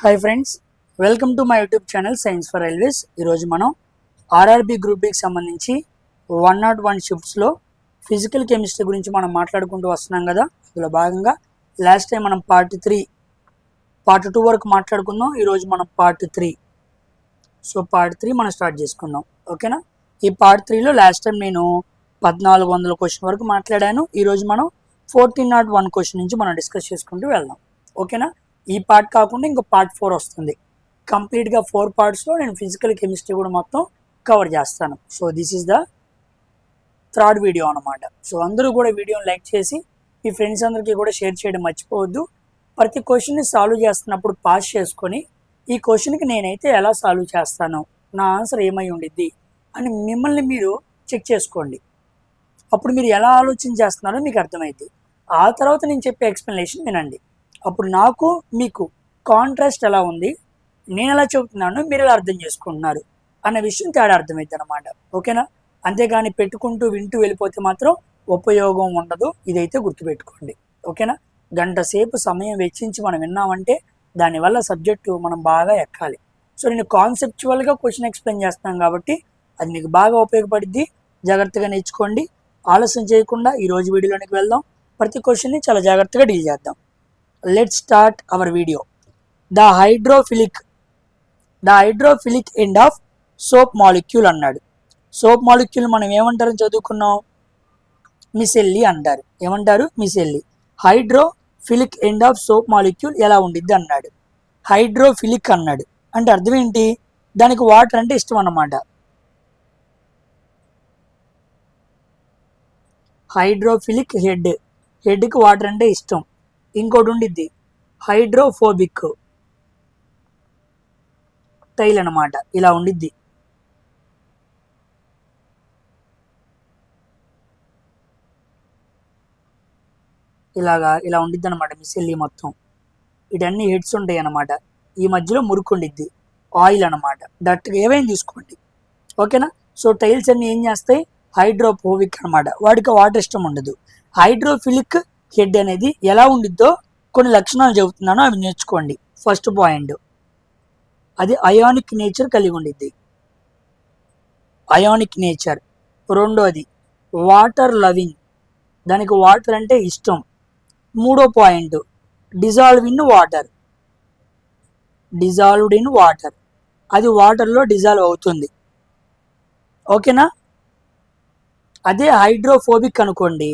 Hi friends, welcome to my YouTube channel science for railways. ఈరోజు మనం RRB group బికి సంబంధించి 101 షిఫ్ట్స్లో physical chemistry గురించి మనం మాట్లాడుకుంటూ వస్తున్నాం కదా. అందులో భాగంగా లాస్ట్ టైం మనం పార్ట్ 2 వరకు మాట్లాడుకుందాం. ఈరోజు మనం పార్ట్ 3. సో పార్ట్ 3 మనం స్టార్ట్ చేసుకుందాం, ఓకేనా. ఈ పార్ట్ 3లో లాస్ట్ టైం నేను 1400 క్వశ్చన్ వరకు మాట్లాడాను. ఈరోజు మనం 1401 క్వశ్చన్ నుంచి మనం డిస్కస్ చేసుకుంటూ వెళ్దాం, ఓకేనా. ఈ పార్ట్ కాకుండా ఇంకో పార్ట్ 4 వస్తుంది. కంప్లీట్గా 4 పార్ట్స్లో నేను ఫిజికల్ కెమిస్ట్రీ కూడా మొత్తం కవర్ చేస్తాను. So this is the 3rd video అనమాట. సో అందరూ కూడా వీడియోని లైక్ చేసి మీ ఫ్రెండ్స్ అందరికీ కూడా షేర్ చేయడం మర్చిపోవద్దు. ప్రతి క్వశ్చన్ని సాల్వ్ చేస్తున్నప్పుడు పాస్ చేసుకొని ఈ క్వశ్చన్కి నేనైతే ఎలా సాల్వ్ చేస్తాను, నా ఆన్సర్ ఏమై ఉండిద్ది అని మిమ్మల్ని మీరు చెక్ చేసుకోండి. అప్పుడు మీరు ఎలా ఆలోచన చేస్తున్నారో మీకు అర్థమైంది. ఆ తర్వాత నేను చెప్పే ఎక్స్ప్లెనేషన్ వినండి. అప్పుడు నాకు మీకు కాంట్రాస్ట్ ఎలా ఉంది, నేను ఎలా చెబుతున్నాను, మీరు ఎలా అర్థం చేసుకుంటున్నారు అన్న విషయం తేడా అర్థమైంది అనమాట, ఓకేనా. అంతేగాని పెట్టుకుంటూ వింటూ వెళ్ళిపోతే మాత్రం ఉపయోగం ఉండదు. ఇదైతే గుర్తుపెట్టుకోండి, ఓకేనా. గంట సేపు సమయం వెచ్చించి మనం విన్నామంటే దానివల్ల సబ్జెక్టు మనం బాగా ఎక్కాలి. సో నేను కాన్సెప్చువల్గా క్వశ్చన్ ఎక్స్ప్లెయిన్ చేస్తాను కాబట్టి అది మీకు బాగా ఉపయోగపడుద్ది. జాగ్రత్తగా నేర్చుకోండి. ఆలస్యం చేయకుండా ఈరోజు వీడియోలోనికి వెళ్దాం. ప్రతి క్వశ్చన్ని చాలా జాగ్రత్తగా డీల్ చేద్దాం. Let's start our video. The hydrophilic end of soap molecule అన్నాడు. సోప్ మాలిక్యూల్ మనం ఏమంటారని చదువుకున్నాం, మిసెల్లి అంటారు. ఏమంటారు? Micelle. Hydrophilic end of soap molecule ఎలా ఉండిద్ది అన్నాడు. హైడ్రోఫిలిక్ అన్నాడు అంటే అర్థం ఏంటి? దానికి వాటర్ అంటే ఇష్టం అన్నమాట. హైడ్రోఫిలిక్ హెడ్కి వాటర్ అంటే ఇష్టం. ఇంకోటి ఉండిద్ది హైడ్రోఫోబిక్ టైల్ అనమాట. ఇలా ఉండిద్ది. ఇలా ఉండిద్ది అనమాట మిసెల్లి మొత్తం. ఇటన్నీ హెడ్స్ ఉంటాయి అనమాట. ఈ మధ్యలో మురికి ఉండిద్ది, ఆయిల్ అనమాట. డైరెక్ట్గా ఏవైనా తీసుకోండి, ఓకేనా. సో టైల్స్ అన్నీ ఏం చేస్తాయి? హైడ్రోఫోబిక్ అనమాట. వాడికి వాటర్ ఇష్టం ఉండదు. హైడ్రోఫిలిక్ హెడ్ అనేది ఎలా ఉండిద్దో కొన్ని లక్షణాలు చెబుతున్నాను, అవి నేర్చుకోండి. ఫస్ట్ పాయింట్, అది అయానిక్ నేచర్ కలిగి ఉండిద్ది. Ionic nature. రెండోది వాటర్ లవింగ్, దానికి వాటర్ అంటే ఇష్టం. మూడో పాయింట్ డిజాల్వ్డ్ ఇన్ వాటర్, అది వాటర్లో డిజాల్వ్ అవుతుంది, ఓకేనా. అదే హైడ్రోఫోబిక్ అనుకోండి,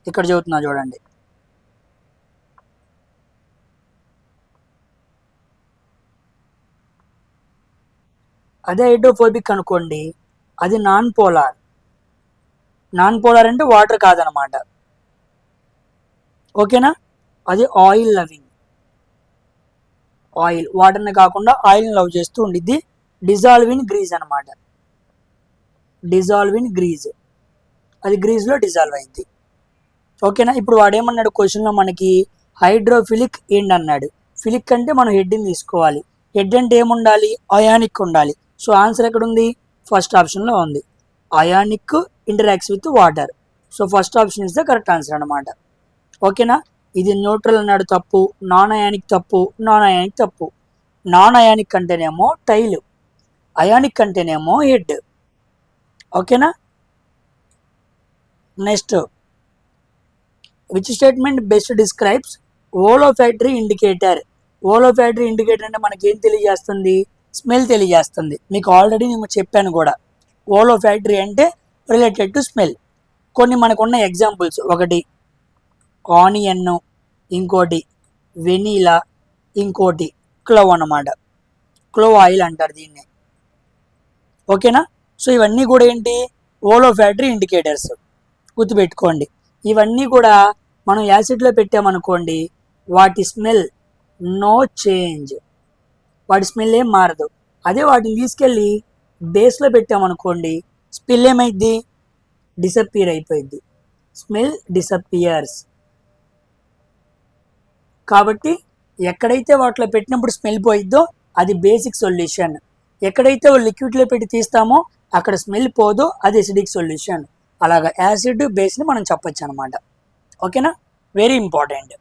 ఇక్కడ చెబుతున్నా చూడండి. అదే హైడ్రోఫోబిక్ అనుకోండి, అది నాన్ పోలార్ అంటే వాటర్ కాదనమాట, ఓకేనా. అది ఆయిల్ లవింగ్, వాటర్ని కాకుండా ఆయిల్ని లవ్ చేస్తూ ఉండిద్ది. డిజాల్వ్ ఇన్ గ్రీజ్ అనమాట. అది గ్రీజ్లో డిజాల్వ్ అయింది, ఓకేనా. ఇప్పుడు వాడేమన్నాడు క్వశ్చన్లో మనకి? హైడ్రోఫిలిక్ ఎండ్ అన్నాడు. ఫిలిక్ అంటే మనం హెడ్ని తీసుకోవాలి. హెడ్ అంటే ఏముండాలి? అయానిక్ ఉండాలి. సో ఆన్సర్ ఎక్కడుంది? ఫస్ట్ ఆప్షన్లో ఉంది. Ionic interacts with water. So first option is the correct answer అనమాట, ఓకేనా. ఇది న్యూట్రల్ అన్నాడు, తప్పు. నాన్ అయానిక్ తప్పు. నాన్ అయానిక్ అంటేనేమో టైల్, అయానిక్ అంటేనేమో హెడ్, ఓకేనా. Next, which statement best describes olfactory indicator? Olfactory indicator అంటే మనకి ఏం తెలియజేస్తుంది? స్మెల్ తెలియజేస్తుంది. మీకు ఆల్రెడీ నేను చెప్పాను కూడా. ఓలోఫాక్టరీ అంటే రిలేటెడ్ టు స్మెల్. కొన్ని మనకున్న ఎగ్జాంపుల్స్, ఒకటి ఆనియన్, ఇంకోటి వెనీలా, ఇంకోటి క్లోవ్ అన్నమాట. క్లోవ్ ఆయిల్ అంటారు దీన్ని, ఓకేనా. సో ఇవన్నీ కూడా ఏంటి? ఓలోఫాక్టరీ ఇండికేటర్స్. గుర్తుపెట్టుకోండి. ఇవన్నీ కూడా మనం యాసిడ్లో పెట్టామనుకోండి, వాటి స్మెల్ నో చేంజ్, వాటి స్మెల్ ఏం మారదు. అదే వాటిని తీసుకెళ్ళి బేస్లో పెట్టామనుకోండి, స్మెల్ ఏమైద్ది? డిసప్పియర్ అయిపోయింది. స్మెల్ డిసప్పియర్స్. కాబట్టి ఎక్కడైతే వాటిలో పెట్టినప్పుడు స్మెల్ పోయిద్దో అది బేసిక్ సొల్యూషన్. ఎక్కడైతే లిక్విడ్లో పెట్టి తీస్తామో అక్కడ స్మెల్ పోదో అది ఎసిడిక్ సొల్యూషన్. అలాగా యాసిడ్ బేస్ని మనం చెప్పొచ్చు అనమాట. ఓకేనా, వెరీ ఇంపార్టెంట్,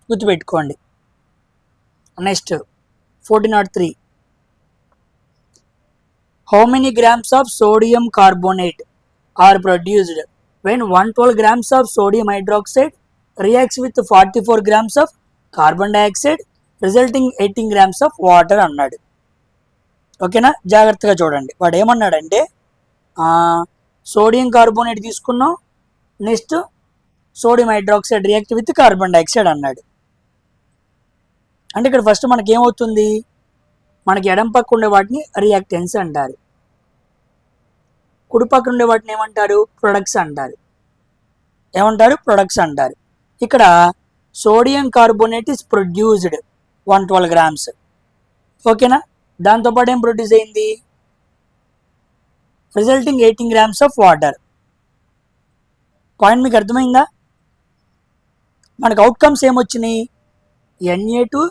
గుర్తుపెట్టుకోండి. Next 1403, how many grams of sodium carbonate are produced when 112 grams of sodium hydroxide reacts with 44 grams of carbon dioxide resulting 18 grams of water అన్నాడు. ఓకేనా, జాగ్రత్తగా చూడండి. వాడు ఏమన్నాడంటే సోడియం కార్బోనేట్ తీసుకున్నాం, next sodium hydroxide react with carbon dioxide అన్నాడు. అంటే ఇక్కడ ఫస్ట్ మనకి ఏమవుతుంది, మనకి ఎడం పక్క ఉండే వాటిని రియాక్టెన్స్ అంటారు, కుడి పక్కన ఉండే వాటిని ఏమంటారు, ప్రొడక్ట్స్ అంటారు. ఏమంటారు, ప్రొడక్ట్స్ అంటారు. ఇక్కడ sodium carbonate is produced 112 grams. ఓకేనా, దాంతోపాటు ఏం ప్రొడ్యూస్ అయింది, resulting 18 grams of water. Point మీకు అర్థమైందా? మనకు అవుట్కమ్స్ ఏమొచ్చినాయి, Na2,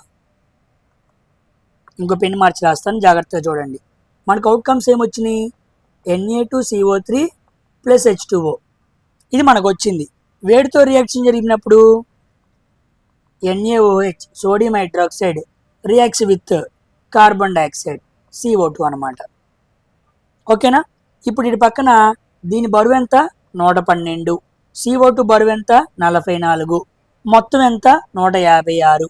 ఇంకో పెన్ మార్చి రాస్తాను జాగ్రత్తగా చూడండి. మనకు అవుట్కమ్స్ ఏమొచ్చినాయి, Na2CO3 + H2O, ఇది మనకు వచ్చింది. వేడితో రియాక్షన్ జరిగినప్పుడు NaOH sodium hydroxide reacts with carbon dioxide CO2 అనమాట. ఓకేనా, ఇప్పుడు ఇటు పక్కన దీని బరువు ఎంత, 112, CO2 బరువు ఎంత, 44, మొత్తం ఎంత, 156.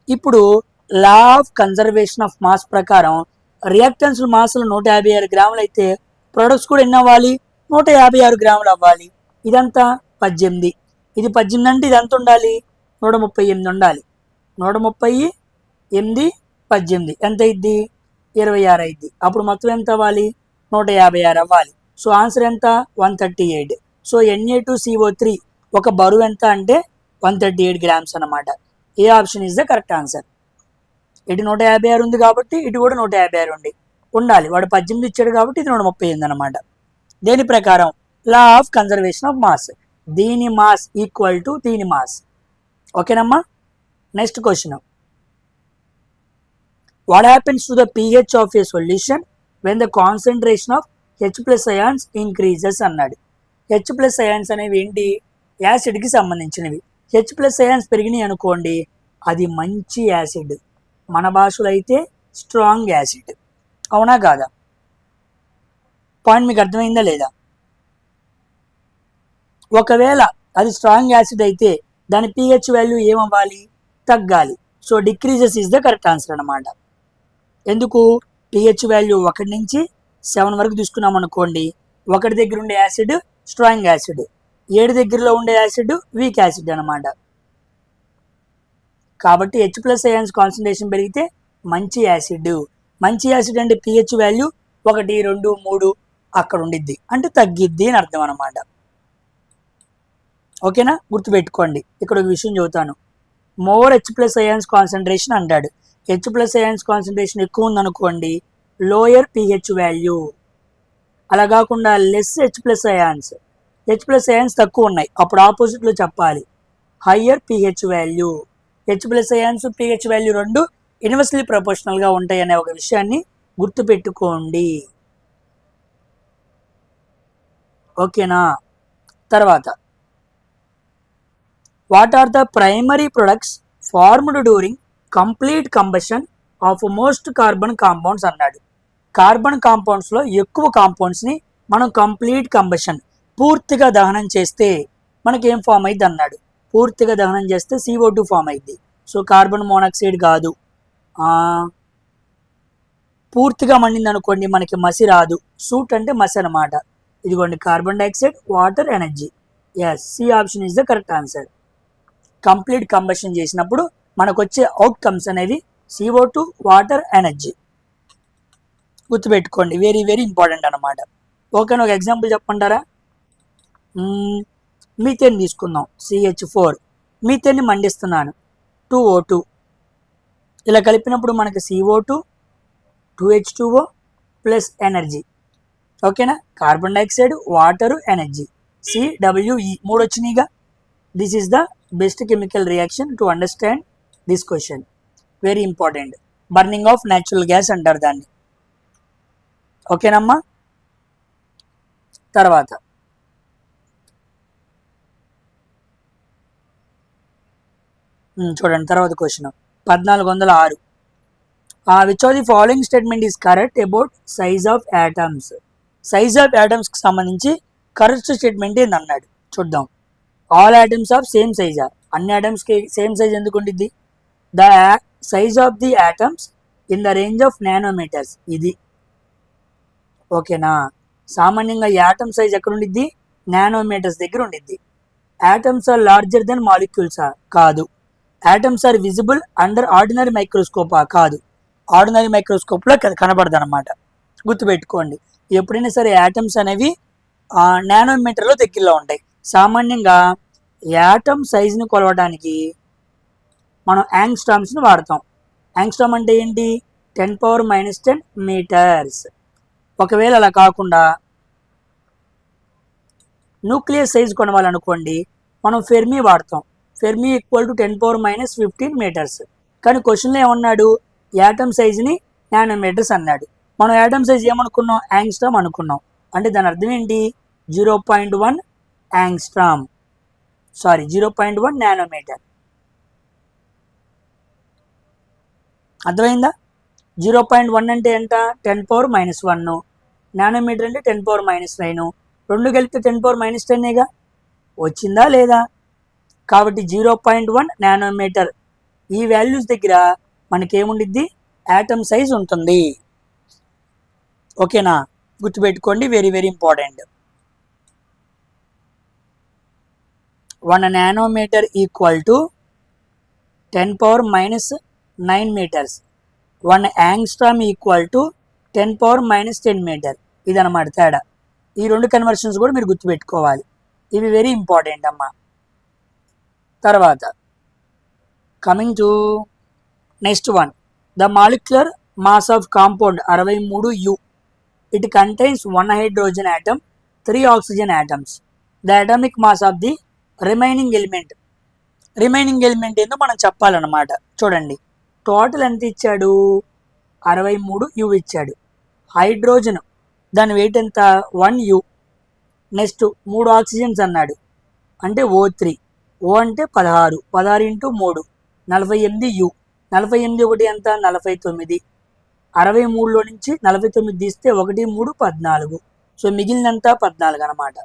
ఇప్పుడు లా ఆఫ్ కన్జర్వేషన్ ఆఫ్ మాస్ ప్రకారం రియాక్టెన్స్ మాస్లు 156 గ్రాములు అయితే ప్రొడక్ట్స్ కూడా ఎన్ని అవ్వాలి, 156 గ్రాములు అవ్వాలి. ఇదంతా 18, ఇది 18 అంటే ఇది ఎంత ఉండాలి, 138 ఉండాలి. 138 18 ఎంత అయింది, 26 అయింది. అప్పుడు మొత్తం ఎంత అవ్వాలి, 156 అవ్వాలి. సో ఆన్సర్ ఎంత, 138. సో Na2CO3 ఒక బరువు ఎంత అంటే 138 grams అనమాట. A option is the correct answer. ఇటు 156 ఉంది కాబట్టి ఇటు కూడా 156 ఉండాలి. వాడు 18 ఇచ్చాడు కాబట్టి ఇది 138 అనమాట. దేని ప్రకారం, లా ఆఫ్ కన్జర్వేషన్ ఆఫ్ మాస్, దీని మాస్ ఈక్వల్ టు దీని మాస్. ఓకేనమ్మా, next question, what happens to the pH of a solution when the concentration of H+ ions increases అన్నాడు. H+ ions అనేవి ఏంటి, యాసిడ్కి సంబంధించినవి. H+ ions పెరిగినాయి అనుకోండి, అది మంచి యాసిడ్, మన భాషలో అయితే స్ట్రాంగ్ యాసిడ్. అవునా కాదా? పాయింట్ మీకు అర్థమైందా లేదా? ఒకవేళ అది స్ట్రాంగ్ యాసిడ్ అయితే దాని pH వాల్యూ ఏమవ్వాలి, తగ్గాలి. So decreases is the correct answer అనమాట. ఎందుకు, pH వాల్యూ 1 నుంచి 7 వరకు తీసుకున్నాం అనుకోండి, 1 దగ్గర ఉండే యాసిడ్ స్ట్రాంగ్ యాసిడ్, 7 దగ్గరలో ఉండే యాసిడ్ వీక్ యాసిడ్ అనమాట. కాబట్టి H+ ions కాన్సన్ట్రేషన్ పెరిగితే మంచి యాసిడ్. మంచి యాసిడ్ అంటే pH వాల్యూ 1, 2, 3 అక్కడ ఉండిద్ది, అంటే తగ్గిద్ది అని అర్థం అనమాట. ఓకేనా, గుర్తుపెట్టుకోండి. ఇక్కడ ఒక విషయం చెబుతాను, మోర్ H+ ions కాన్సన్ట్రేషన్ అంటాడు. H+ ions కాన్సన్ట్రేషన్ ఎక్కువ ఉందనుకోండి, లోయర్ pH వాల్యూ. అలా కాకుండా less H+ ions, H+ ions తక్కువ ఉన్నాయి, అప్పుడు ఆపోజిట్లో చెప్పాలి, higher pH value. H+ ions pH value రెండు ఇన్వర్స్లీ ప్రపోర్షనల్గా ఉంటాయి అనే ఒక విషయాన్ని గుర్తుపెట్టుకోండి. ఓకేనా, తర్వాత what are the primary products formed during complete combustion of most carbon compounds అన్నాడు. కార్బన్ కాంపౌండ్స్లో ఎక్కువ కాంపౌండ్స్ని మనం కంప్లీట్ కంబషన్, పూర్తిగా దహనం చేస్తే మనకేం ఫామ్ అయింది అన్నాడు. పూర్తిగా దహనం చేస్తే CO2 ఫామ్ అయింది. సో కార్బన్ మోనాక్సైడ్ కాదు. పూర్తిగా మండింది అనుకోండి, మనకి మసి రాదు. సూట్ అంటే మసి అనమాట. ఇదిగోండి carbon dioxide, water, energy. Yes, C option is the correct answer. Complete combustion చేసినప్పుడు మనకు వచ్చే అవుట్కమ్స్ అనేవి CO2, వాటర్, ఎనర్జీ. గుర్తుపెట్టుకోండి, వెరీ వెరీ ఇంపార్టెంట్ అనమాట. ఓకేనా, ఒక ఎగ్జాంపుల్ చెప్పంటారా? మీథేన్ తీసుకుందాం, CH4. మీథేన్ని మండిస్తున్నాను, 2O2. ఇలా కలిపినప్పుడు మనకి CO2, 2H2O ప్లస్ ఎనర్జీ. ఓకేనా, carbon dioxide, water, energy, CWE 3 వచ్చినాయిగా. This is the best chemical reaction to understand this question. Very important, burning of natural gas అంటారు దాన్ని. ఓకేనమ్మా, తర్వాత చూడండి తర్వాత question 1406. Which of the following statement is correct about size of atoms. Size of యాటమ్స్కి సంబంధించి correct statement ఏంది అన్నాడు. చూద్దాం. ఆల్ యాటమ్స్ ఆఫ్ సేమ్ సైజా, అన్ని యాటమ్స్కి సేమ్ సైజ్ ఎందుకు ఉండిద్ది? The size of the atoms in the range of nanometres. ఇది ఓకేనా. సామాన్యంగా యాటమ్ సైజ్ ఎక్కడ ఉండిద్ది? నానోమీటర్స్ దగ్గర ఉండిద్ది. యాటమ్స్ ఆర్ లార్జర్ దెన్ మాలిక్యూల్సా? కాదు. Atoms are visible under ordinary మైక్రోస్కోపా? కాదు. ఆర్డినరీ మైక్రోస్కోప్లో కనబడదు అనమాట. గుర్తుపెట్టుకోండి, ఎప్పుడైనా సరే యాటమ్స్ అనేవి నానోమీటర్లో దగ్గరలో ఉంటాయి. సామాన్యంగా యాటమ్ సైజుని కొలవడానికి మనం యాంగ్స్ట్రామ్స్ని వాడతాం. యాంగ్స్ట్రామ్ అంటే ఏంటి? 10⁻⁻10 మీటర్స్. ఒకవేళ అలా కాకుండా న్యూక్లియస్ సైజ్ కొనవాలనుకోండి, మనం ఫెర్మీ వాడతాం. Fermi equal to 10⁻15 meters. కానీ క్వశ్చన్లో ఏమన్నాడు? యాటమ్ సైజుని నానోమీటర్స్ అన్నాడు. మనం యాటమ్ సైజ్ ఏమనుకున్నాం? యాంగ్స్ట్రామ్ అనుకున్నాం. అంటే దాని అర్థం ఏంటి? 0.1 యాంగ్స్ట్రామ్, 0.1 నానోమీటర్. అర్థమైందా? 0.1 అంటే ఎంత? 10⁻⁻1. నానోమీటర్ అంటే 10⁻⁻9. రెండు కలిపితే 10⁻⁻10గా వచ్చిందా లేదా? కాబట్టి 0.1 నానోమీటర్ ఈ వాల్యూస్ దగ్గర మనకేముండిద్ది? యాటమ్ సైజ్ ఉంటుంది. ఓకేనా? గుర్తుపెట్టుకోండి, very very important. 1 nanometer equal to 10⁻⁻9 meters. 1 angstrom equal to 10⁻⁻10 meter. ఇదన్నమాట తేడా. ఈ రెండు కన్వర్షన్స్ కూడా మీరు గుర్తుపెట్టుకోవాలి. ఇవి వెరీ ఇంపార్టెంట్ అమ్మా. తర్వాత coming to next one. The molecular mass of compound 63U. It contains 1 hydrogen atom, 3 oxygen atoms. The atomic mass of the remaining element. Remaining element ఏందో మనం చెప్పాలన్నమాట. చూడండి, టోటల్ ఎంత ఇచ్చాడు? 63U ఇచ్చాడు. హైడ్రోజన్ దాని వెయిట్ ఎంత? 1U. నెక్స్ట్ 3 ఆక్సిజన్స్ అన్నాడు, అంటే O3. O అంటే 16. 16 × 3 48U. 48 ఒకటి ఎంత? 49. 63లో నుంచి 49 తీస్తే 1 3 14. సో మిగిలినంతా 14 అనమాట.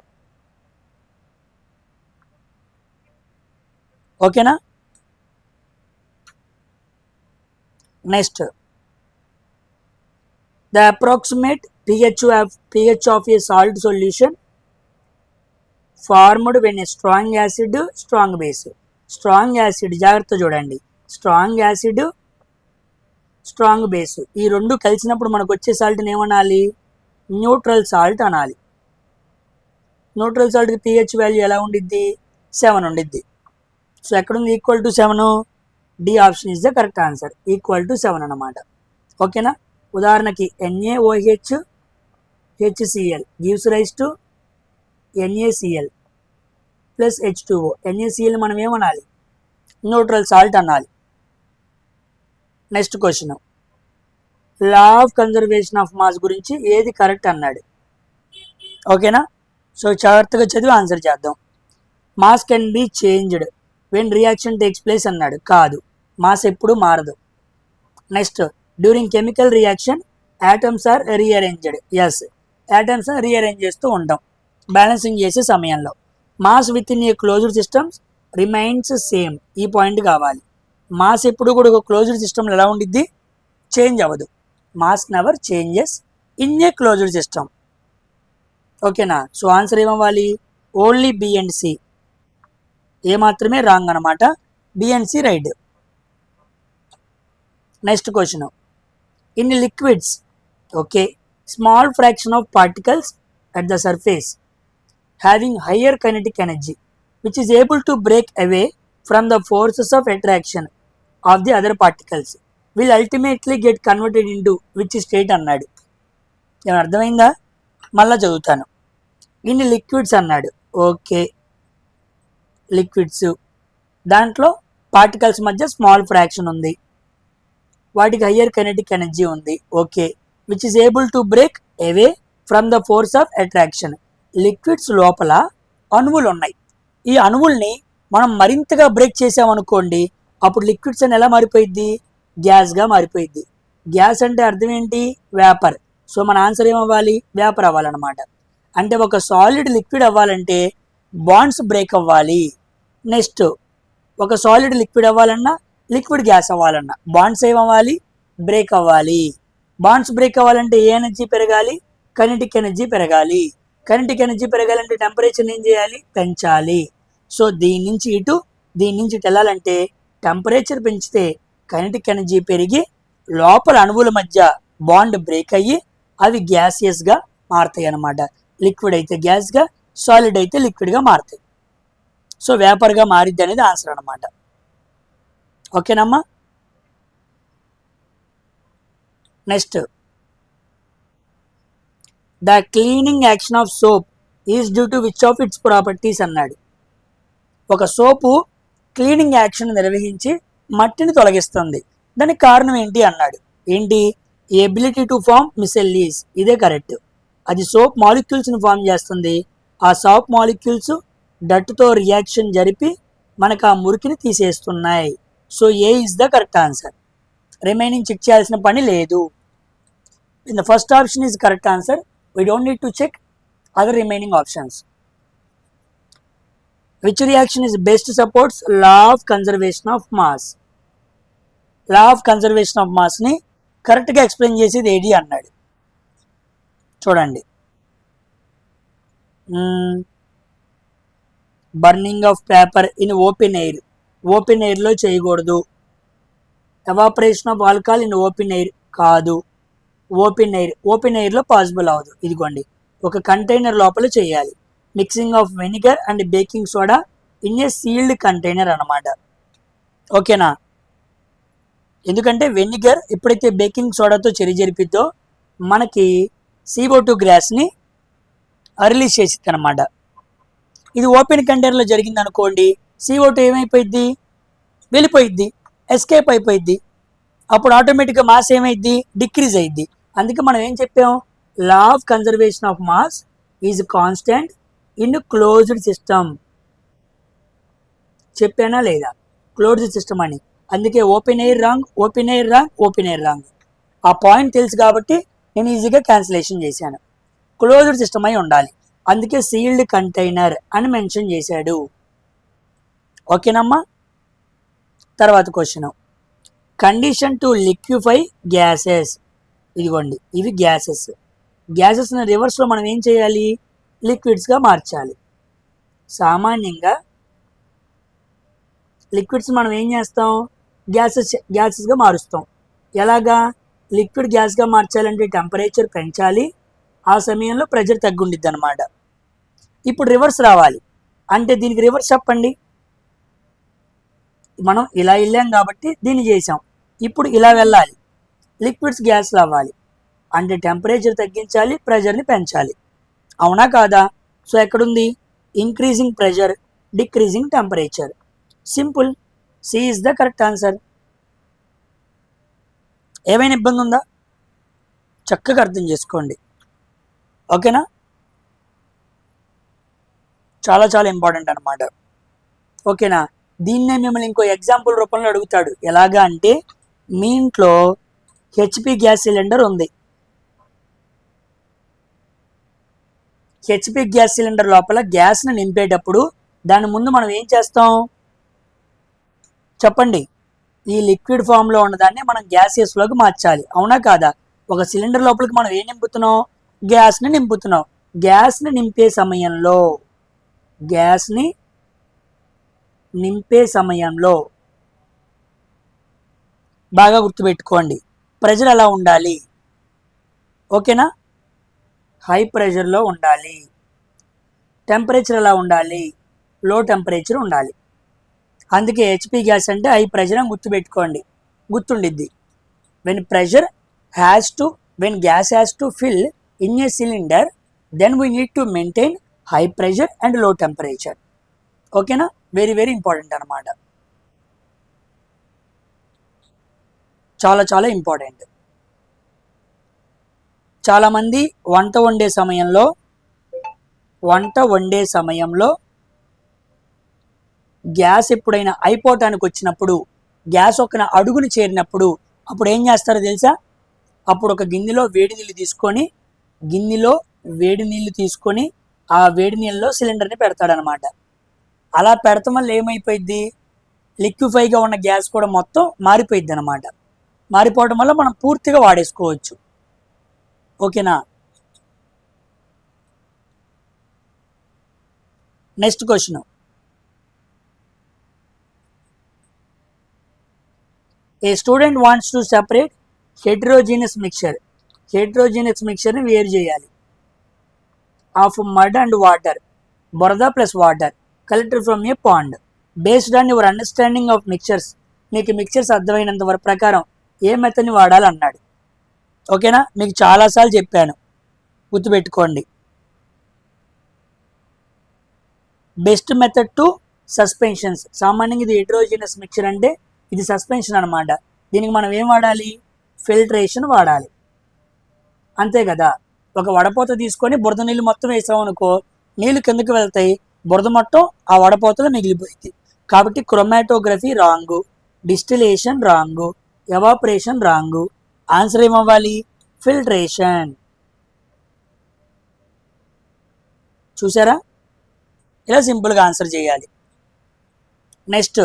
ఓకేనా? Next, the approximate pH of a salt solution formed when a strong acid, strong base. Strong acid, జాగ్రత్త చూడండి, స్ట్రాంగ్ యాసిడ్, స్ట్రాంగ్ బేస్ ఈ రెండు కలిసినప్పుడు మనకు వచ్చే సాల్ట్ని ఏమనాలి? న్యూట్రల్ సాల్ట్ అనాలి. న్యూట్రల్ సాల్ట్కి pH వాల్యూ ఎలా ఉండిద్ది? 7 ఉండిద్ది. సో ఎక్కడుంది equal to 7? D option is the correct answer. Equal to 7 అనమాట. ఓకేనా? ఉదాహరణకి NaOH HCl gives rise to NaCl plus H2O. NaCl మనం ఏమనాలి? న్యూట్రల్ సాల్ట్ అనాలి. Next question, law of conservation of mass గురించి ఏది కరెక్ట్ అన్నాడు. ఓకేనా? సో జాగ్రత్తగా చదివి ఆన్సర్ చేద్దాం. Mass can be changed when reaction takes place అన్నాడు. కాదు, మాస్ ఎప్పుడు మారదు. Next, during chemical reaction atoms are rearranged. Yes, atoms rearrange చేస్తూ ఉంటాం బ్యాలెన్సింగ్ చేసే సమయంలో. Mass within a closed systems remains same. ఈ పాయింట్ కావాలి. మాస్ ఎప్పుడు కూడా ఒక క్లోజ్డ్ సిస్టమ్లో ఎలా ఉండిద్ది? చేంజ్ అవ్వదు. Mass never changes in a closed system. ఓకేనా? సో ఆన్సర్ ఏమవ్వాలి? Only B and C. A మాత్రమే రాంగ్ అనమాట, B and C right. Next question, in liquids okay small fraction of particles at the surface having higher kinetic energy which is able to break away from the forces of attraction of the other particles will ultimately get converted into which state అన్నాడు. ఏమన్నా అర్థమైందా? మళ్ళా చదువుతాను. ఇన్ని liquids అన్నాడు. Okay, liquids దాంట్లో particles మధ్య small fraction ఉంది, వాటికి హయ్యర్ కైనెటిక్ ఎనర్జీ ఉంది. Okay, which is able to break away from the force of attraction. Liquids లోపల అణువులు ఉన్నాయి. ఈ అణువుల్ని మనం మరింతగా బ్రేక్ చేసామనుకోండి, అప్పుడు లిక్విడ్స్ అని ఎలా మారిపోయిద్ది? గ్యాస్గా మారిపోయిద్ది. గ్యాస్ అంటే అర్థం ఏంటి? వేపర్. సో మన ఆన్సర్ ఏమవ్వాలి? వేపర్ అవ్వాలన్నమాట. అంటే ఒక సాలిడ్ లిక్విడ్ అవ్వాలంటే బాండ్స్ బ్రేక్ అవ్వాలి. నెక్స్ట్ ఒక సాలిడ్ లిక్విడ్ అవ్వాలన్నా, లిక్విడ్ గ్యాస్ అవ్వాలన్నా బాండ్స్ ఏమవ్వాలి? బ్రేక్ అవ్వాలి. బాండ్స్ బ్రేక్ అవ్వాలంటే ఏ ఎనర్జీ పెరగాలి? కైనెటిక్ ఎనర్జీ పెరగాలి. కైనెటిక్ ఎనర్జీ పెరగాలంటే టెంపరేచర్ ఏం చేయాలి? పెంచాలి. సో దీని నుంచి ఇటు, దీని నుంచి ఇటు వెళ్ళాలంటే టెంపరేచర్ పెంచితే కైనెటిక్ ఎనర్జీ పెరిగి లోపల అణువుల మధ్య బాండ్ బ్రేక్ అయ్యి అవి గ్యాసియస్గా మారుతాయి అన్నమాట. లిక్విడ్ అయితే గ్యాస్గా, సాలిడ్ అయితే లిక్విడ్గా మారుతాయి. సో వేపర్గా మారిద్ది అనేది ఆన్సర్ అనమాట. ఓకేనమ్మా. Next, the cleaning action of soap is due to which of its properties అన్నాడు. ఒక సోపు క్లీనింగ్ యాక్షన్ నిర్వహించి మట్టిని తొలగిస్తుంది, దానికి కారణం ఏంటి అన్నాడు. ఏంటి? Ability to form micelles. ఇదే కరెక్ట్. అది సోప్ మాలిక్యూల్స్ని ఫామ్ చేస్తుంది. ఆ సోప్ మాలిక్యూల్స్ డట్తో రియాక్షన్ జరిపి మనకు ఆ మురికిని తీసేస్తున్నాయి. So A is the correct answer. Remaining check చేయాల్సిన పని లేదు. In the first option is correct answer. We don't need to check other remaining options. Which reaction is best supports law of conservation of mass? Law of conservation of మాస్ని కరెక్ట్గా explain చేసేది ఏది అన్నాడు. చూడండి, burning of paper in open air. Open ఎయిర్లో చేయకూడదు. Evaporation of alcohol in open air కాదు. Open ఎయిర్లో పాసిబుల్ అవ్వదు. ఇదిగోండి, ఒక కంటైనర్ లోపల చేయాలి. Mixing of vinegar and baking soda in a sealed container అన్నమాట. ఓకేనా? ఎందుకంటే వెనిగర్ ఎప్పుడైతే బేకింగ్ సోడాతో జరిపిద్దో మనకి CO2 గ్యాస్ని రిలీజ్ చేసిద్ది అనమాట. ఇది ఓపెన్ కంటైనర్లో జరిగింది అనుకోండి, CO2 ఏమైపోయిద్ది? వెళ్ళిపోయిద్ది, ఎస్కేప్ అయిపోయిద్ది. అప్పుడు ఆటోమేటిక్గా మాస్ ఏమైద్ది? డిక్రీజ్ అయింది. అందుకే మనం ఏం చెప్పాం? లా of conservation of mass is constant in closed system. చెప్పానా లేదా? క్లోజ్డ్ సిస్టమ్ అని. అందుకే open air wrong, open air wrong, open air wrong. ఆ పాయింట్ తెలుసు కాబట్టి నేను ఈజీగా క్యాన్సిలేషన్ చేశాను. క్లోజ్డ్ సిస్టమ్ అయి ఉండాలి. అందుకే సీల్డ్ కంటైనర్ అని మెన్షన్ చేశాడు. ఓకేనమ్మా. తర్వాత question, condition to liquefy gases. ఇదిగోండి, ఇవి గ్యాసెస్. గ్యాసెస్ని రివర్స్లో మనం ఏం చేయాలి? లిక్విడ్స్గా మార్చాలి. సామాన్యంగా లిక్విడ్స్ మనం ఏం చేస్తాం? గ్యాసెస్గా మారుస్తాం. ఎలాగా? లిక్విడ్ గ్యాస్గా మార్చాలంటే టెంపరేచర్ పెంచాలి, ఆ సమయంలో ప్రెషర్ తగ్గుండిద్ది అనమాట. ఇప్పుడు రివర్స్ రావాలి అంటే దీనికి రివర్స్ చెప్పండి. మనం ఇలా వెళ్ళాం కాబట్టి దీన్ని చేసాం. ఇప్పుడు ఇలా వెళ్ళాలి, లిక్విడ్స్ గ్యాస్లు అవ్వాలి అంటే టెంపరేచర్ తగ్గించాలి, ప్రెషర్ని పెంచాలి. అవునా కాదా? సో ఎక్కడుంది? Increasing pressure, decreasing temperature. Simple. C is the correct answer. ఏమైనా ఇబ్బంది ఉందా? చక్కగా అర్థం చేసుకోండి. ఓకేనా? చాలా చాలా ఇంపార్టెంట్ అనమాట. ఓకేనా? దీన్నే మిమ్మల్ని ఇంకో ఎగ్జాంపుల్ రూపంలో అడుగుతాడు. ఎలాగా అంటే, మీ ఇంట్లో హెచ్పి గ్యాస్ సిలిండర్ ఉంది. హెచ్పి గ్యాస్ సిలిండర్ లోపల గ్యాస్ని నింపేటప్పుడు దాని ముందు మనం ఏం చేస్తాం చెప్పండి? ఈ లిక్విడ్ ఫామ్లో ఉన్నదాన్ని మనం గ్యాసియస్లోకి మార్చాలి. అవునా కాదా? ఒక సిలిండర్ లోపలికి మనం ఏం నింపుతున్నాం? గ్యాస్ని నింపుతున్నాం. గ్యాస్ని నింపే సమయంలో బాగా గుర్తుపెట్టుకోండి, ప్రెషర్ ఎలా ఉండాలి? ఓకేనా? హై ప్రెషర్లో ఉండాలి. టెంపరేచర్ ఎలా ఉండాలి? లో టెంపరేచర్ ఉండాలి. అందుకే హెచ్పి గ్యాస్ అంటే హై ప్రెషర్ అని గుర్తుపెట్టుకోండి, గుర్తుండిద్ది. When gas has to fill in a cylinder, then we need to maintain high pressure and low temperature. ఓకేనా? వెరీ వెరీ ఇంపార్టెంట్ అనమాట. చాలా చాలా ఇంపార్టెంట్. చాలామంది వంట వండే సమయంలో వంట వండే సమయంలో గ్యాస్ ఎప్పుడైనా అయిపోవటానికి వచ్చినప్పుడు, గ్యాస్ ఒక అడుగుని చేరినప్పుడు అప్పుడు ఏం చేస్తారో తెలుసా? అప్పుడు ఒక గిన్నెలో వేడి నీళ్ళు తీసుకొని ఆ వేడి నీళ్ళలో సిలిండర్ని పెడతాడనమాట. అలా పెడతాం వల్ల ఏమైపోయింది, లిక్విఫైగా ఉన్న గ్యాస్ కూడా మొత్తం మారిపోయిద్ది అనమాట. మారిపోవడం వల్ల మనం పూర్తిగా వాడేసుకోవచ్చు. ఓకేనా? Next question, a student wants to separate heterogeneous మిక్చర్ని వేరు చేయాలి ఆఫ్ మడ్ అండ్ వాటర్, బురద plus water collected from a pond. Based on your understanding of mixtures, మీకు మిక్చర్స్ అర్థమైనంత వరకు ప్రకారం ఏ మెథడ్ని వాడాలి అన్నాడు. ఓకేనా? మీకు చాలాసార్లు చెప్పాను, గుర్తుపెట్టుకోండి. Best method to suspensions. సామాన్యంగా ఇది హెట్రోజీనియస్ మిక్చర్ అంటే ఇది సస్పెన్షన్ అనమాట. దీనికి మనం ఏం వాడాలి? ఫిల్ట్రేషన్ వాడాలి, అంతే కదా. ఒక వడపోత తీసుకొని బురద నీళ్ళు మొత్తం వేసామనుకో, నీళ్ళు కిందకి వెళ్తాయి, బురద మొత్తం ఆ వడపోతలో మిగిలిపోయింది. కాబట్టి chromatography wrong, distillation wrong, evaporation wrong. Answer ఏమవ్వాలి? ఫిల్ట్రేషన్. చూసారా? ఇలా సింపుల్గా ఆన్సర్ చేయాలి. Next,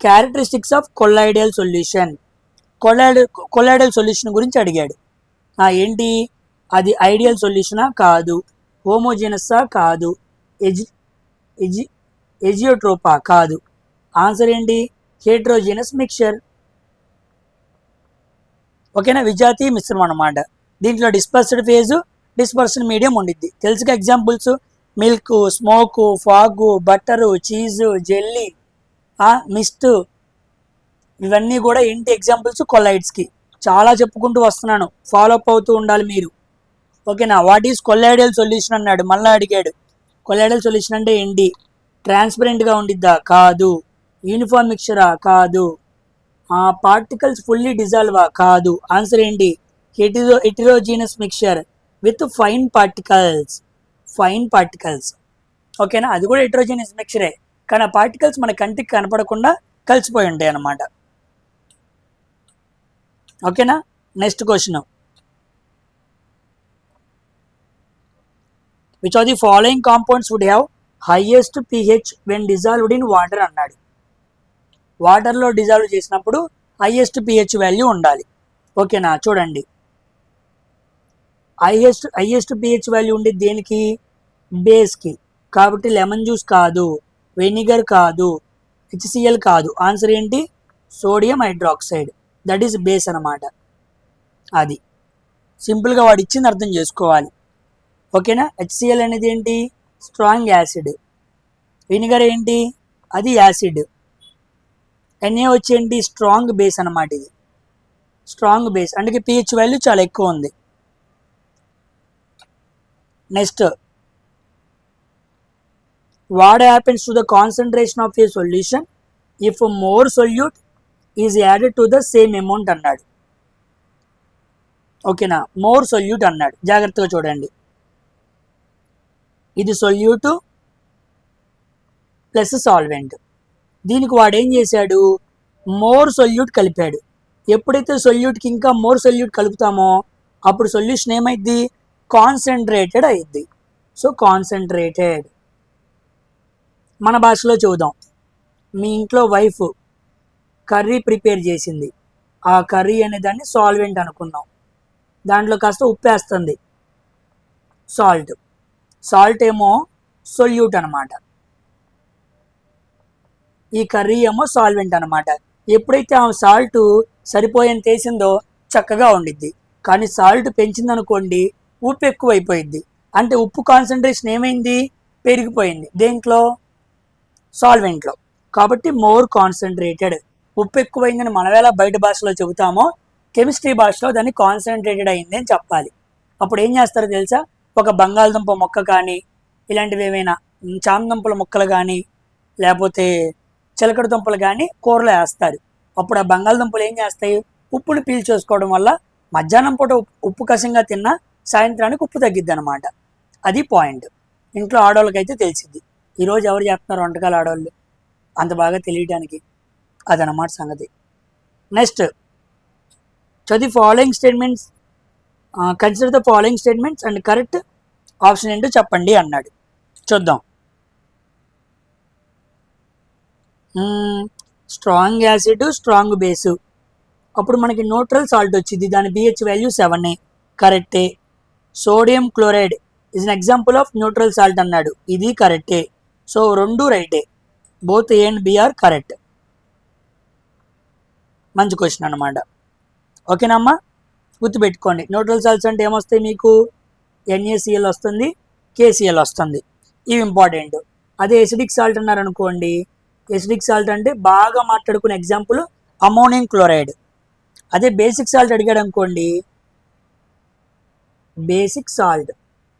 characteristics of colloidal solution. Colloidal solution గురించి అడిగాడు. ఏంటి అది? ఐడియల్ సొల్యూషనా? కాదు. హోమోజీనస్సా? కాదు. ఎజియోట్రోపా? కాదు. ఆన్సర్ ఏంటి? Heterogeneous mixture. ఓకేనా? విజాతీయ మిశ్రమం అన్నమాట. దీంట్లో డిస్పర్స్డ్ ఫేజ్, డిస్పర్స్డ్ మీడియం ఉండిద్ది. తెలుసుగా examples? Milk, smoke, fog, butter, cheese, jelly, mist, ఇవన్నీ కూడా ఏంటి ఎగ్జాంపుల్స్? కొల్లాయిడ్స్కి. చాలా చెప్పుకుంటూ వస్తున్నాను, ఫాలో అప్ అవుతూ ఉండాలి మీరు. ఓకేనా? వాట్ ఈజ్ కొల్లాయిడల్ సొల్యూషన్ అన్నాడు, మళ్ళీ అడిగాడు. కొల్లాయిడల్ సొల్యూషన్ అంటే ఏంటి? ట్రాన్స్పరెంట్గా ఉండిద్దా? కాదు. యూనిఫామ్ మిక్చరా? కాదు. పార్టికల్స్ ఫుల్లీ డిజాల్వా? కాదు. ఆన్సర్ ఏంటి? Heterogeneous mixture with fine particles. ఓకేనా? అది కూడా హెటెరోజీనస్ మిక్చరే, కానీ ఆ పార్టికల్స్ మన కంటికి కనపడకుండా కలిసిపోయి ఉంటాయి అన్నమాట. ఓకేనా? Next question, which of the following compounds would have highest pH when dissolved in water అన్నాడు. వాటర్లో డిజాల్వ్ చేసినప్పుడు హైయెస్ట్ pH వాల్యూ ఉండాలి. ఓకేనా? చూడండి, హైయెస్ట్ pH వాల్యూ ఉండేది దేనికి? బేస్కి. కాబట్టి లెమన్ జ్యూస్ కాదు, వెనిగర్ కాదు, HCl కాదు. ఆన్సర్ ఏంటి? Sodium hydroxide. That is base అన్నమాట. అది సింపుల్గా వాడు ఇచ్చింది అర్థం చేసుకోవాలి. ఓకేనా? HCl అనేది ఏంటి? Strong acid. వెనిగర్ ఏంటి? అది యాసిడ్. Na వచ్చేంటి? స్ట్రాంగ్ బేస్ అన్నమాట. ఇది స్ట్రాంగ్ బేస్, అందుకే pH వాల్యూ చాలా ఎక్కువ ఉంది. Next, what happens to the concentration of a solution if more solute is added to the same amount అన్నాడు. ఓకేనా? మోర్ సొల్యూట్ అన్నాడు, జాగ్రత్తగా చూడండి. ఇది సొల్యూట్ ప్లస్ సాల్వెంట్. దీనికి వాడు ఏం చేశాడు? మోర్ సొల్యూట్ కలిపాడు. ఎప్పుడైతే సొల్యూట్కి ఇంకా మోర్ సొల్యూట్ కలుపుతామో అప్పుడు సొల్యూషన్ ఏమైద్ది? కాన్సన్ట్రేటెడ్ అయిద్ది. So concentrated. మన భాషలో చూద్దాం. మీ ఇంట్లో వైఫ్ కర్రీ ప్రిపేర్ చేసింది, ఆ కర్రీ అనే దాన్ని సాల్వెంట్ అనుకుందాం. దాంట్లో కాస్త ఉప్పు వేస్తుంది, సాల్ట్ ఏమో సొల్యూట్ అనమాట, ఈ కర్రీ ఏమో సాల్వెంట్ అనమాట. ఎప్పుడైతే ఆ సాల్ట్ సరిపోయేంత వేసిందో చక్కగా ఉండిద్ది, కానీ సాల్ట్ పెంచిందనుకోండి ఉప్పు ఎక్కువైపోయింది. అంటే ఉప్పు కాన్సన్ట్రేషన్ ఏమైంది? పెరిగిపోయింది. దేంట్లో? సాల్వెంట్లో. కాబట్టి మోర్ కాన్సన్ట్రేటెడ్. ఉప్పు ఎక్కువైందని మనం ఎలా బయట భాషలో చెబుతామో కెమిస్ట్రీ భాషలో దాన్ని కాన్సన్ట్రేటెడ్ అయింది అని చెప్పాలి. అప్పుడు ఏం చేస్తారో తెలుసా? ఒక బంగాళదుంప మొక్క కానీ, ఇలాంటివి ఏమైనా చామదుంపల మొక్కలు కానీ, లేకపోతే చిలకడ దుంపలు కానీ కూరలో వేస్తారు. అప్పుడు ఆ బంగాళదుంపలు ఏం చేస్తాయి? ఉప్పుని పీల్చేసుకోవడం వల్ల మధ్యాహ్నం పూట ఉప్పు కషంగా తిన్నా సాయంత్రానికి ఉప్పు తగ్గిద్ది అనమాట. అది పాయింట్. ఇంట్లో ఆడవాళ్ళకైతే తెలిసిద్ది. ఈరోజు ఎవరు చేస్తున్నారు వంటకాలు? ఆడవాళ్ళు. అంత బాగా తెలియడానికి అదనమాట సంగతి. Next, the following statements, consider the following statements and correct option ఏంటో చెప్పండి అన్నాడు. చూద్దాం. స్ట్రాంగ్ యాసిడ్, స్ట్రాంగ్ బేసు, అప్పుడు మనకి న్యూట్రల్ సాల్ట్ వచ్చింది, దాని బిహెచ్ వాల్యూ 7 కరెక్టే. Sodium chloride is an example of neutral salt అన్నాడు, ఇది కరెక్టే. సో 2 రైటే, both A and B are correct. మంచి క్వశ్చన్ అనమాట. ఓకేనమ్మా, గుర్తుపెట్టుకోండి. న్యూట్రల్ సాల్ట్స్ అంటే ఏమొస్తాయి మీకు? NaCl వస్తుంది, KCl వస్తుంది, ఇవి ఇంపార్టెంట్. అదే ఎసిడిక్ సాల్ట్ అన్నారనుకోండి, ఎసిడిక్ సాల్ట్ అంటే బాగా మాట్లాడుకునే ఎగ్జాంపుల్ అమోనియం క్లోరైడ్. అదే బేసిక్ సాల్ట్ అడిగాడు అనుకోండి, బేసిక్ సాల్ట్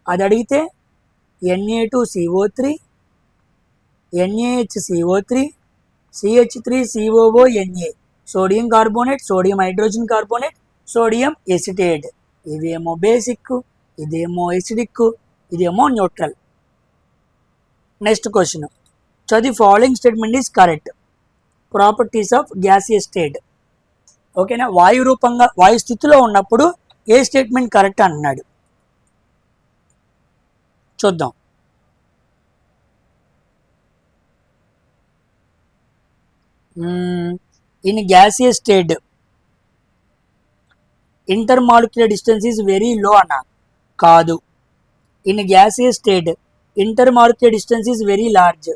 అది అడిగితే Na2CO3, NaHCO3, CH3COO, sodium carbonate, sodium hydrogen carbonate, sodium acetate. ఇదేమో బేసిక్, ఇదేమో ఎసిడిక్, ఇదేమో neutral. Next question, the following statement is correct. Properties of gaseous state. ఓకేనా, వాయు రూపంగా వాయు స్థితిలో ఉన్నప్పుడు ఏ స్టేట్మెంట్ కరెక్ట్ అన్నాడు? చూద్దాం. In gaseous state intermolecular distance is very low అన్నా? కాదు. In gaseous state intermolecular distance is very large,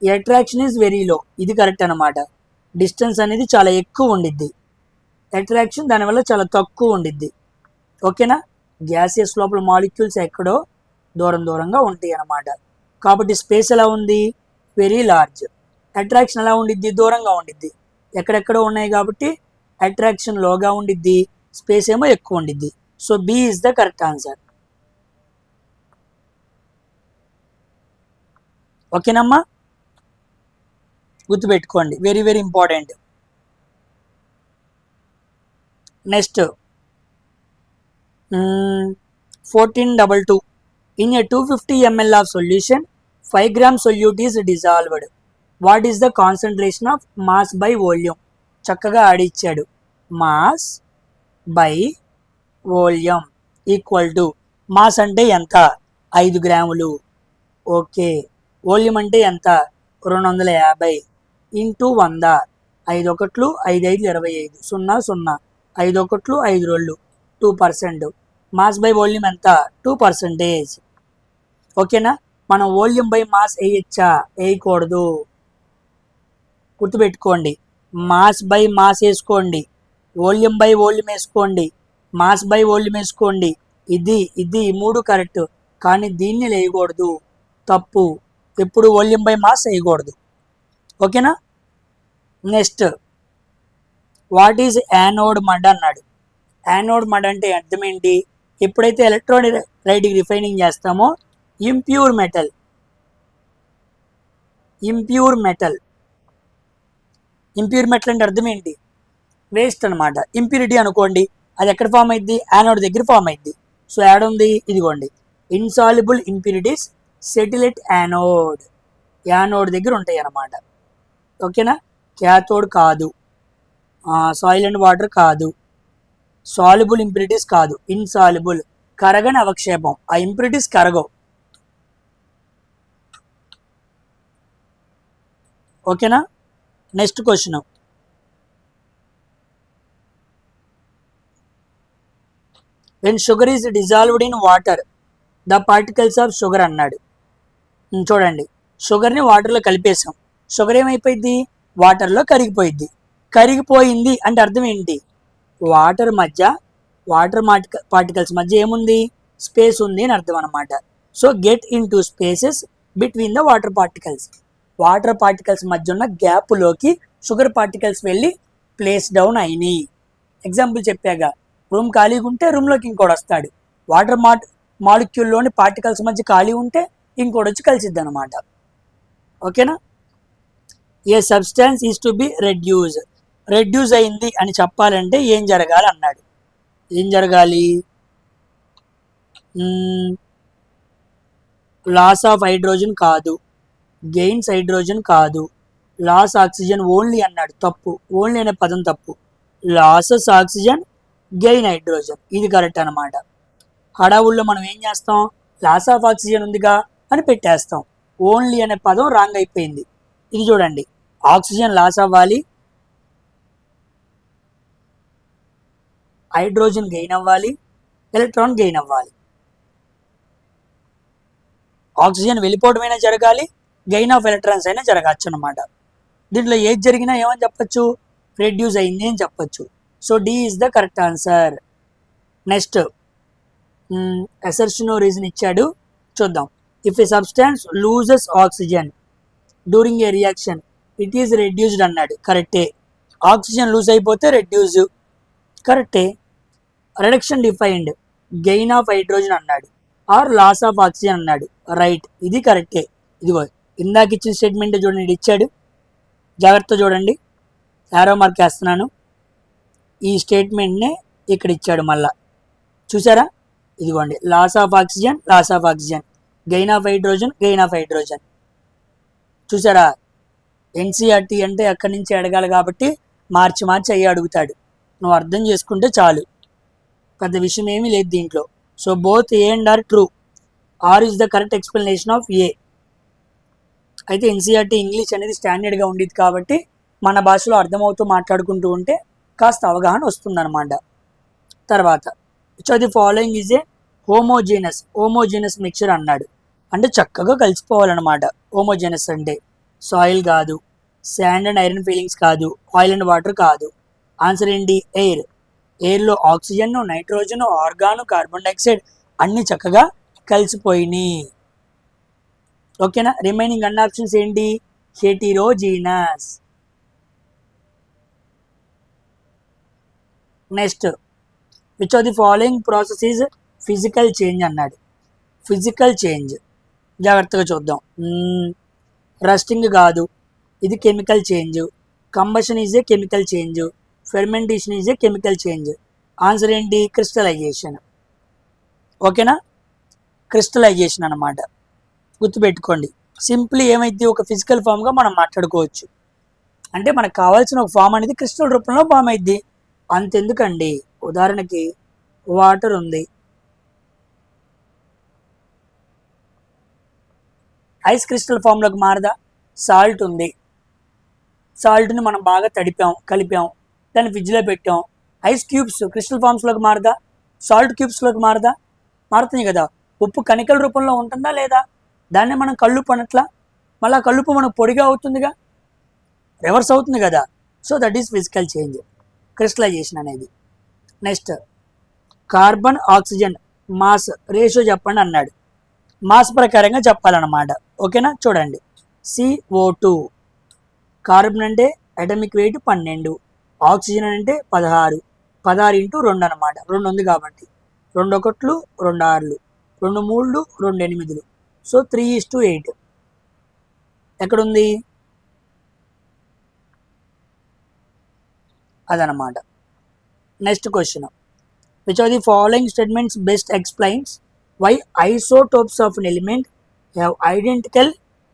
attraction is very low, ఇది కరెక్ట్ అనమాట. డిస్టెన్స్ అనేది చాలా ఎక్కువ ఉండిద్ది, అట్రాక్షన్ దానివల్ల చాలా తక్కువ ఉండిద్ది. ఓకేనా, గ్యాసియస్ లోపల మాలిక్యూల్స్ ఎక్కడో దూరం దూరంగా ఉంటాయి అన్నమాట. కాబట్టి స్పేస్ ఎలా ఉంది? Very large. అట్రాక్షన్ ఎలా ఉండిద్ది? దూరంగా ఉండిద్ది. ఎక్కడెక్కడో ఉన్నాయి కాబట్టి అట్రాక్షన్ లోగా ఉండిద్ది, స్పేస్ ఏమో ఎక్కువ ఉండిద్ది. So B is the correct answer. ఓకేనమ్మా, గుర్తుపెట్టుకోండి, very very important. Next 1422. In a 250 ml of solution, 5 gram solute is dissolved. What is the concentration of mass by volume? చక్కగా ఆడిచ్చాడు. Mass by volume equal to, mass అంటే ఎంత? 5 గ్రాములు. Okay, volume అంటే ఎంత? 250 into 100. 5 ఒకట్లు 5 5 25, 0 0, 5 ఒకట్లు 5 2, 2%. మాస్ బై వాల్యూమ్ ఎంత? 2%. ఓకేనా, మనం వాల్యూమ్ బై మాస్ వేయచ్చా? వేయకూడదు, గుర్తుపెట్టుకోండి. మాస్ బై మాస్ వేసుకోండి, వాల్యూమ్ బై వాల్యూమ్ వేసుకోండి, మాస్ బై వాల్యూమ్ వేసుకోండి. ఇది 3 కరెక్ట్, కానీ దీన్ని వేయకూడదు, తప్పు. ఎప్పుడు వాల్యూమ్ బై మాస్ వేయకూడదు. ఓకేనా. Next, what is anode mud అన్నాడు. యానోడ్ మడ్ అంటే అర్థం ఏంటి? ఎప్పుడైతే ఎలక్ట్రోలైటిక్ రిఫైనింగ్ చేస్తామో ఇంప్యూర్ మెటల్ అంటే అర్థం ఏంటి? వేస్ట్ అనమాట. ఇంప్యూరిటీ అనుకోండి, అది ఎక్కడ ఫామ్ అయింది? యానోడ్ దగ్గర ఫామ్ అయింది. సో యాడ్ ఉంది, ఇదిగోండి, insoluble impurities settle at anode దగ్గర ఉంటాయి అన్నమాట. ఓకేనా, క్యాథోడ్ కాదు, సాయిల్ అండ్ వాటర్ కాదు, సాల్యుబుల్ ఇంప్యూరిటీస్ కాదు, ఇన్సాల్యుబుల్, కరగని అవక్షేపం. ఆ ఇంప్యూరిటీస్ కరగవు. ఓకేనా. Next question, when sugar is dissolved in water the particles of sugar అన్నాడు. చూడండి, షుగర్ని వాటర్లో కలిపేసాం, షుగర్ ఏమైపోయింది? వాటర్లో కరిగిపోయింది. కరిగిపోయింది అంటే అర్థం ఏంటి? వాటర్ పార్టికల్స్ మధ్య ఏముంది? స్పేస్ ఉంది అని అర్థం అనమాట. So get into spaces between the water particles. Water particles మధ్య ఉన్న గ్యాప్లోకి షుగర్ పార్టికల్స్ వెళ్ళి ప్లేస్ డౌన్ అయినాయి. ఎగ్జాంపుల్ చెప్పాగా, రూమ్ ఖాళీగా ఉంటే రూమ్లోకి ఇంకోటి వస్తాడు. వాటర్ మాలిక్యూల్లోని పార్టికల్స్ మధ్య ఖాళీ ఉంటే ఇంకోటి వచ్చి కలిసిద్ది అనమాట. ఓకేనా. A substance is to be reduce అయింది అని చెప్పాలంటే ఏం జరగాలి అన్నాడు. ఏం జరగాలి? లాస్ ఆఫ్ హైడ్రోజన్ కాదు, గెయిన్స్ హైడ్రోజన్ కాదు, లాస్ ఆక్సిజన్ ఓన్లీ అన్నాడు, తప్పు. ఓన్లీ అనే పదం తప్పు. లాసెస్ ఆక్సిజన్, గెయిన్ హైడ్రోజన్, ఇది కరెక్ట్ అనమాట. హడావుల్లో మనం ఏం చేస్తాం, లాస్ ఆఫ్ ఆక్సిజన్ ఉందిగా అని పెట్టేస్తాం. ఓన్లీ అనే పదం రాంగ్ అయిపోయింది. ఇది చూడండి, ఆక్సిజన్ లాస్ అవ్వాలి, హైడ్రోజన్ గెయిన్ అవ్వాలి, ఎలక్ట్రాన్ గెయిన్ అవ్వాలి. ఆక్సిజన్ వెళ్ళిపోవడమైనా జరగాలి, గెయిన్ ఆఫ్ ఎలక్ట్రాన్స్ అయినా జరగచ్చు అనమాట. దీంట్లో ఏది జరిగినా ఏమని చెప్పచ్చు, రెడ్యూస్ అయింది అని చెప్పచ్చు. So D is the correct answer. Next assertion reason ఇచ్చాడు, చూద్దాం. If a substance loses oxygen during a reaction it is reduced అన్నాడు, కరెక్టే. ఆక్సిజన్ లూజ్ అయిపోతే రెడ్యూస్, కరెక్టే. Reduction defined gain of hydrogen అన్నాడు, ఆర్ లాస్ ఆఫ్ ఆక్సిజన్ అన్నాడు, right, ఇది కరెక్టే. ఇదిగో ఇందాక ఇచ్చిన స్టేట్మెంట్ చూడండి, ఇది ఇచ్చాడు, జాగ్రత్త చూడండి, యారో మార్క్ వేస్తున్నాను. ఈ స్టేట్మెంట్నే ఇక్కడ ఇచ్చాడు మళ్ళా, చూసారా? ఇదిగోండి, loss of oxygen, loss of oxygen, gain of hydrogen, gain of hydrogen. చూసారా? ఎన్సీఆర్టీ అంటే అక్కడి నుంచి అడగాలి కాబట్టి మార్చి మార్చి అయ్యి అడుగుతాడు. నువ్వు అర్థం చేసుకుంటే చాలు, పెద్ద విషయం ఏమీ లేదు దీంట్లో. So both A and R true. R is the correct explanation of A. అయితే ఎన్సీఆర్టీ ఇంగ్లీష్ అనేది స్టాండర్డ్గా ఉండేది కాబట్టి మన భాషలో అర్థమవుతూ మాట్లాడుకుంటూ ఉంటే కాస్త అవగాహన వస్తుందన్నమాట. తర్వాత which of the following is a homogeneous mixture అన్నాడు, అంటే చక్కగా కలిసిపోవాలన్నమాట. హోమోజీనస్ అంటే సాయిల్ కాదు, శాండ్ అండ్ ఐరన్ ఫీలింగ్స్ కాదు, ఆయిల్ అండ్ వాటర్ కాదు. ఆన్సర్ ఏంటి, ఎయిర్. ఎయిర్లో oxygen, nitrogen, argon, carbon dioxide అన్నీ చక్కగా కలిసిపోయినాయి. ఓకేనా? రిమైనింగ్ అన్ని ఆప్షన్స్ ఏంటి, heterogeneous. Next which of the following process is physical change అన్నాడు. ఫిజికల్ చేంజ్ జాగ్రత్తగా చూద్దాం. రస్టింగ్ కాదు, ఇది chemical change. Combustion is a chemical change, fermentation is a chemical change. Answer ఏంటి, క్రిస్టలైజేషన్. ఓకేనా? క్రిస్టలైజేషన్ అనమాట, గుర్తుపెట్టుకోండి. సింప్లీ ఏమైంది, ఒక ఫిజికల్ ఫామ్గా మనం మాట్లాడుకోవచ్చు. అంటే మనకు కావాల్సిన ఒక ఫామ్ అనేది క్రిస్టల్ రూపంలో ఫామ్ అయింది, అంతెందుకండి. ఉదాహరణకి వాటర్ ఉంది, ఐస్ క్రిస్టల్ ఫామ్లోకి మారదా? సాల్ట్ ఉంది, సాల్ట్ని మనం బాగా కలిపాం, దాన్ని ఫ్రిడ్జ్లో పెట్టాం. ఐస్ క్యూబ్స్ క్రిస్టల్ ఫామ్స్లోకి మారదా? సాల్ట్ క్యూబ్స్లోకి మారదా? మారుతుంది కదా. ఉప్పు కణికల రూపంలో ఉంటుందా లేదా? దాన్ని మనం కళ్ళుప్పు అనట్లా, మళ్ళీ కళ్ళుప్పు మనకు పొడిగా అవుతుందిగా, రివర్స్ అవుతుంది కదా. So that is physical change, crystallization అనేది. Next carbon oxygen mass ratio చెప్పండి అన్నాడు. మాస్ ప్రకారంగా చెప్పాలన్నమాట. ఓకేనా? చూడండి, CO2 కార్బన్ అంటే అటామిక్ వెయిట్ 12, ఆక్సిజన్ అంటే 16, 16 ఇంటూ 2 అనమాట. 2 ఉంది కాబట్టి 2 1 2 6 2 3 2 8. సో 3:8 ఎక్కడుంది అదనమాట. Next question, which are the following statements best explains why isotopes of an element have identical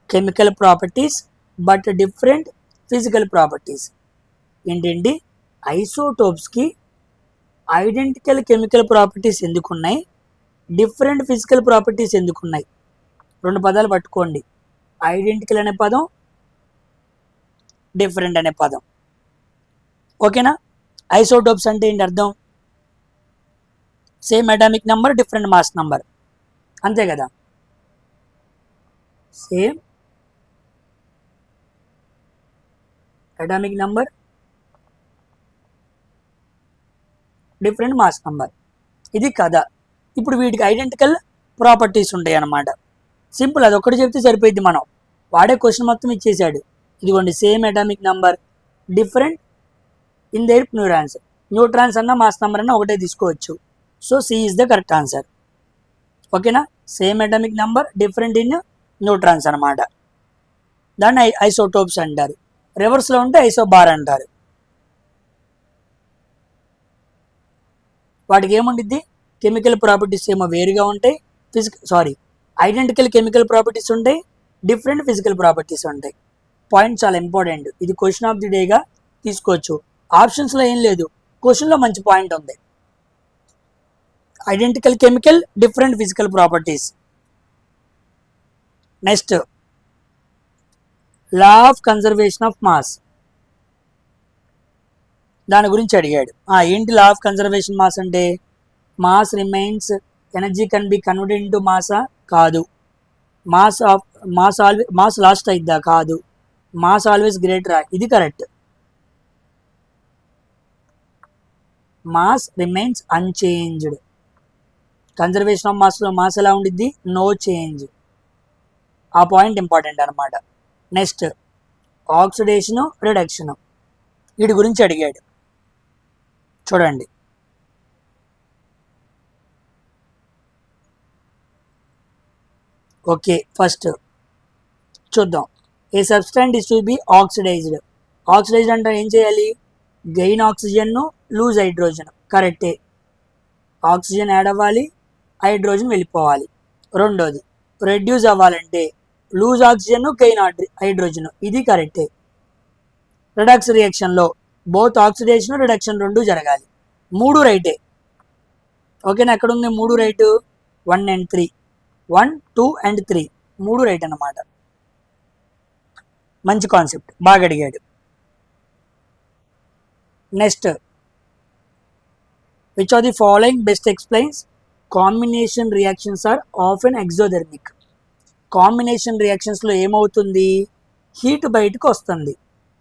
chemical properties but different physical properties. ఏంటండి, ఐసోటోప్స్కి ఐడెంటికల్ కెమికల్ ప్రాపర్టీస్ ఎందుకున్నాయి, డిఫరెంట్ ఫిజికల్ ప్రాపర్టీస్ ఎందుకున్నాయి? 2 పదాలు పట్టుకోండి, ఐడెంటికల్ అనే పదం, డిఫరెంట్ అనే పదం. ఓకేనా? ఐసోటోప్స్ అంటే ఏంటి అర్థం, same atomic number, different mass number, అంతే కదా. Same atomic number, different mass number, ఇది కదా. ఇప్పుడు వీటికి ఐడెంటికల్ ప్రాపర్టీస్ ఉంటాయి అన్నమాట. సింపుల్, అది ఒక్కటి చెప్తే సరిపోయింది, మనం వాడే క్వశ్చన్ మొత్తం ఇచ్చేసాడు. ఇదిగోండి, same atomic number, different in their neutrons. Neutrons అన్న మాస్ నెంబర్ అన్న ఒకటే తీసుకోవచ్చు. So C is the correct answer. ఓకేనా? Same atomic number, different in neutrons అనమాట. దాన్ని ఐసోటోప్స్ అంటారు. రివర్స్లో ఉంటే ఐసోబార్ అంటారు. వాటికి ఏముండిద్ది, కెమికల్ ప్రాపర్టీస్ ఏమో వేరుగా ఉంటాయి, ఐడెంటికల్ కెమికల్ ప్రాపర్టీస్ ఉంటాయి, డిఫరెంట్ ఫిజికల్ ప్రాపర్టీస్ ఉంటాయి. పాయింట్ చాలా ఇంపార్టెంట్. ఇది క్వశ్చన్ ఆఫ్ ది డేగా తీసుకోవచ్చు. ఆప్షన్స్లో ఏం లేదు, క్వశ్చన్లో మంచి పాయింట్ ఉంది. Identical chemical, different physical properties. Next law of conservation of mass, దాని గురించి అడిగాడు. ఏంటి లా ఆఫ్ కన్జర్వేషన్ మాస్ అంటే? Mass remains, energy can be converted into మాసా? కాదు. మాస్ లాస్ట్ అయిద్దా? కాదు. మాస్ ఆల్వేస్ గ్రేటరా? ఇది correct. Mass remains unchanged. Conservation of మాస్లో మాస్ ఎలా ఉండిద్ది? No change. ఆ పాయింట్ ఇంపార్టెంట్ అనమాట. నెక్స్ట్ ఆక్సిడేషను, రిడక్షను, వీటి గురించి అడిగాడు. చూడండి, ఓకే ఫస్ట్ చూద్దాం. A substance is to be oxidized. Oxidized అంటే ఏం చేయాలి? గెయిన్ ఆక్సిజన్ను, లూజ్ హైడ్రోజన్. కరెక్టే, ఆక్సిజన్ యాడ్ అవ్వాలి, హైడ్రోజన్ వెళ్ళిపోవాలి. రెండోది రెడ్యూస్ అవ్వాలంటే లూజ్ ఆక్సిజన్, గెయిన్ హైడ్రోజన్. ఇది కరెక్టే. రిడాక్స్ రియాక్షన్లో బోత్ ఆక్సిడేషన్, రిడక్షన్ రెండు జరగాలి. మూడు రైటే. ఓకేనా? ఎక్కడ ఉంది మూడు రైటు? 1 and 3, 1, 2 and 3 మూడు రైట్ అన్నమాట. మంచి కాన్సెప్ట్, బాగా అడిగాడు. Next, which are the following best explains combination reactions are often exothermic. Combination రియాక్షన్స్లో ఏమవుతుంది? హీట్ బయటకు వస్తుంది.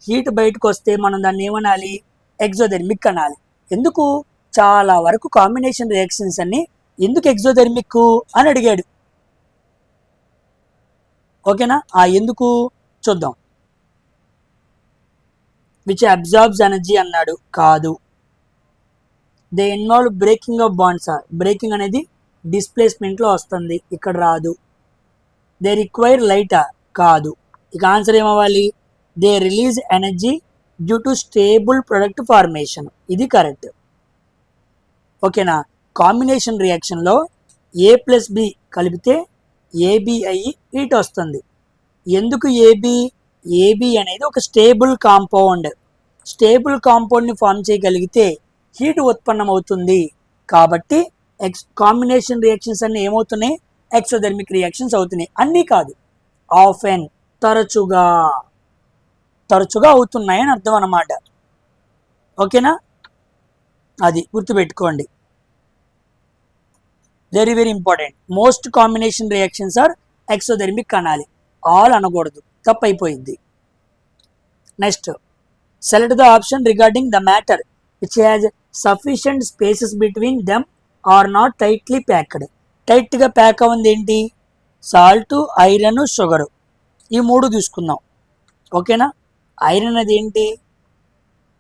హీట్ బయటకు వస్తే మనం దాన్ని ఏమనాలి? ఎగ్జోథెర్మిక్ అనాలి. ఎందుకు? చాలా వరకు కాంబినేషన్ రియాక్షన్స్ అన్ని ఎందుకు ఎగ్జోథెర్మిక్ అని అడిగాడు. ఓకేనా? ఎందుకు చూద్దాం. విచ్ అబ్జార్బ్స్ ఎనర్జీ అన్నాడు. కాదు. They involve breaking of bonds. Breaking అనేది డిస్ప్లేస్మెంట్లో వస్తుంది, ఇక్కడ రాదు. దే రిక్వైర్ లైటా? కాదు. ఇక ఆన్సర్ ఏమవ్వాలి? They release energy due to stable product formation. ఇది కరెక్ట్. ఓకేనా? కాంబినేషన్ రియాక్షన్లో A+B కలిపితే ఏబి అయ్యి హీట్ వస్తుంది. ఎందుకు ఏబి? ఏబి అనేది ఒక స్టేబుల్ కాంపౌండ్. స్టేబుల్ కాంపౌండ్ని ఫామ్ చేయగలిగితే హీట్ ఉత్పన్నం అవుతుంది. కాబట్టి కాంబినేషన్ రియాక్షన్స్ అన్నీ ఏమవుతున్నాయి? ఎక్సోథెర్మిక్ రియాక్షన్స్ అవుతున్నాయి. అన్నీ కాదు, ఆఫెన్, తరచుగా అవుతున్నాయి అని అర్థం అన్నమాట. ఓకేనా? అది గుర్తుపెట్టుకోండి, very very important. Most combination reactions are exothermic అనాలి, ఆల్ అనకూడదు, తప్పు అయిపోయింది. Next, select the option regarding the matter which has sufficient spaces between them are not tightly packed. టైట్గా ప్యాక్ అవ్వంది ఏంటి? Salt, iron, sugar. ఈ మూడు తీసుకుందాం. ఓకేనా? ఐరన్ అది ఏంటి?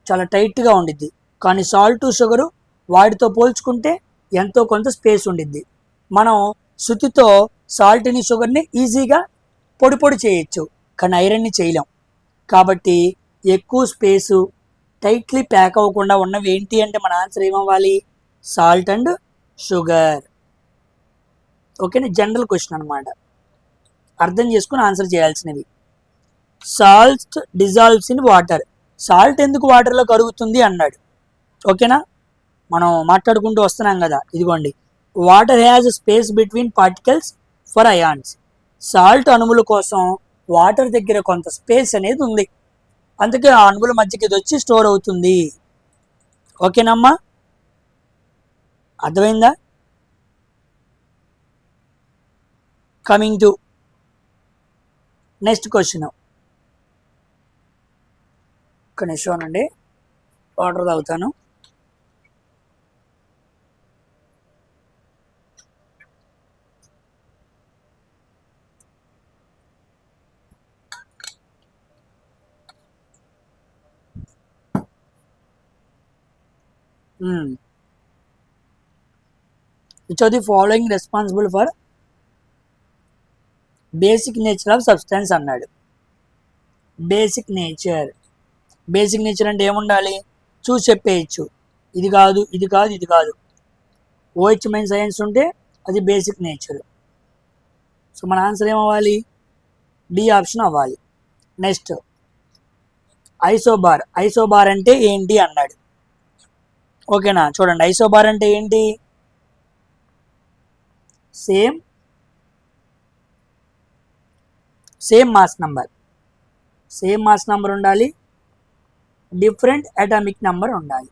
చాలా టైట్గా ఉండిద్ది. కానీ సాల్ట్, షుగరు వాటితో పోల్చుకుంటే ఎంతో కొంత స్పేస్ ఉండిద్ది. మనం శుతితో సాల్ట్ని, షుగర్ని ఈజీగా పొడి పొడి చేయొచ్చు, కానీ ఐరన్ని చేయలేం. కాబట్టి ఎక్కువ స్పేసు, టైట్లీ ప్యాక్ అవ్వకుండా ఉన్నవి ఏంటి అంటే మన ఆన్సర్ ఏమవ్వాలి? Salt and sugar. ఓకేనా? జనరల్ క్వశ్చన్ అనమాట, అర్థం చేసుకుని ఆన్సర్ చేయాల్సినవి. Salt dissolves in water. Salt ఎందుకు వాటర్లో కరుగుతుంది అన్నాడు. ఓకేనా? మనం మాట్లాడుకుంటూ వస్తున్నాం కదా, ఇదిగోండి. Water has space between particles for ions. Salt అణువుల కోసం వాటర్ దగ్గర కొంత స్పేస్ అనేది ఉంది, అందుకే ఆ అణువుల మధ్యకి ఇది వచ్చి స్టోర్ అవుతుంది. ఓకేనమ్మా? అర్థమైందా? Coming to next question. ఒక నిమిషం అండి, వాటర్ తాగుతాను. Which of the following responsible for basic nature of substance అన్నాడు. బేసిక్ నేచర్ అంటే ఏముండాలి? చూసి చెప్పేయచ్చు, ఇది కాదు, ఇది కాదు, ఇది కాదు. OH- సైన్స్ ఉంటే అది బేసిక్ నేచర్. మన ఆన్సర్ ఏమవ్వాలి? డి ఆప్షన్ అవ్వాలి. Next isobar. ఐసోబార్ అంటే ఏంటి అన్నాడు. ఓకేనా, చూడండి ఐసోబార్ అంటే ఏంటి? Same mass number, same mass number ఉండాలి, డిఫరెంట్ అటామిక్ నెంబర్ ఉండాలి.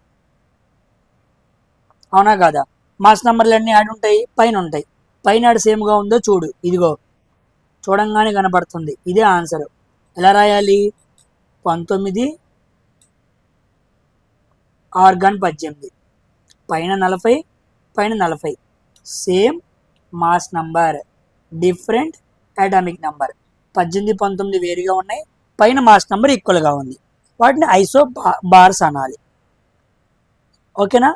అవునా కాదా? మాస్ నెంబర్లు అన్నీ యాడ్ ఉంటాయి, పైన ఉంటాయి. పైన యాడ్ సేమ్గా ఉందో చూడు, ఇదిగో చూడంగానే కనపడుతుంది. ఇదే ఆన్సర్. ఎలా రాయాలి? 19 ఆర్గాన్ 18, పైన 40, పైన 40. Same mass number, different atomic number. 18, 19 వేరుగా ఉన్నాయి, పైన మాస్ నెంబర్ ఈక్వల్గా ఉంది. వాటిని ఐసో బార్స్ అనాలి. ఓకేనా?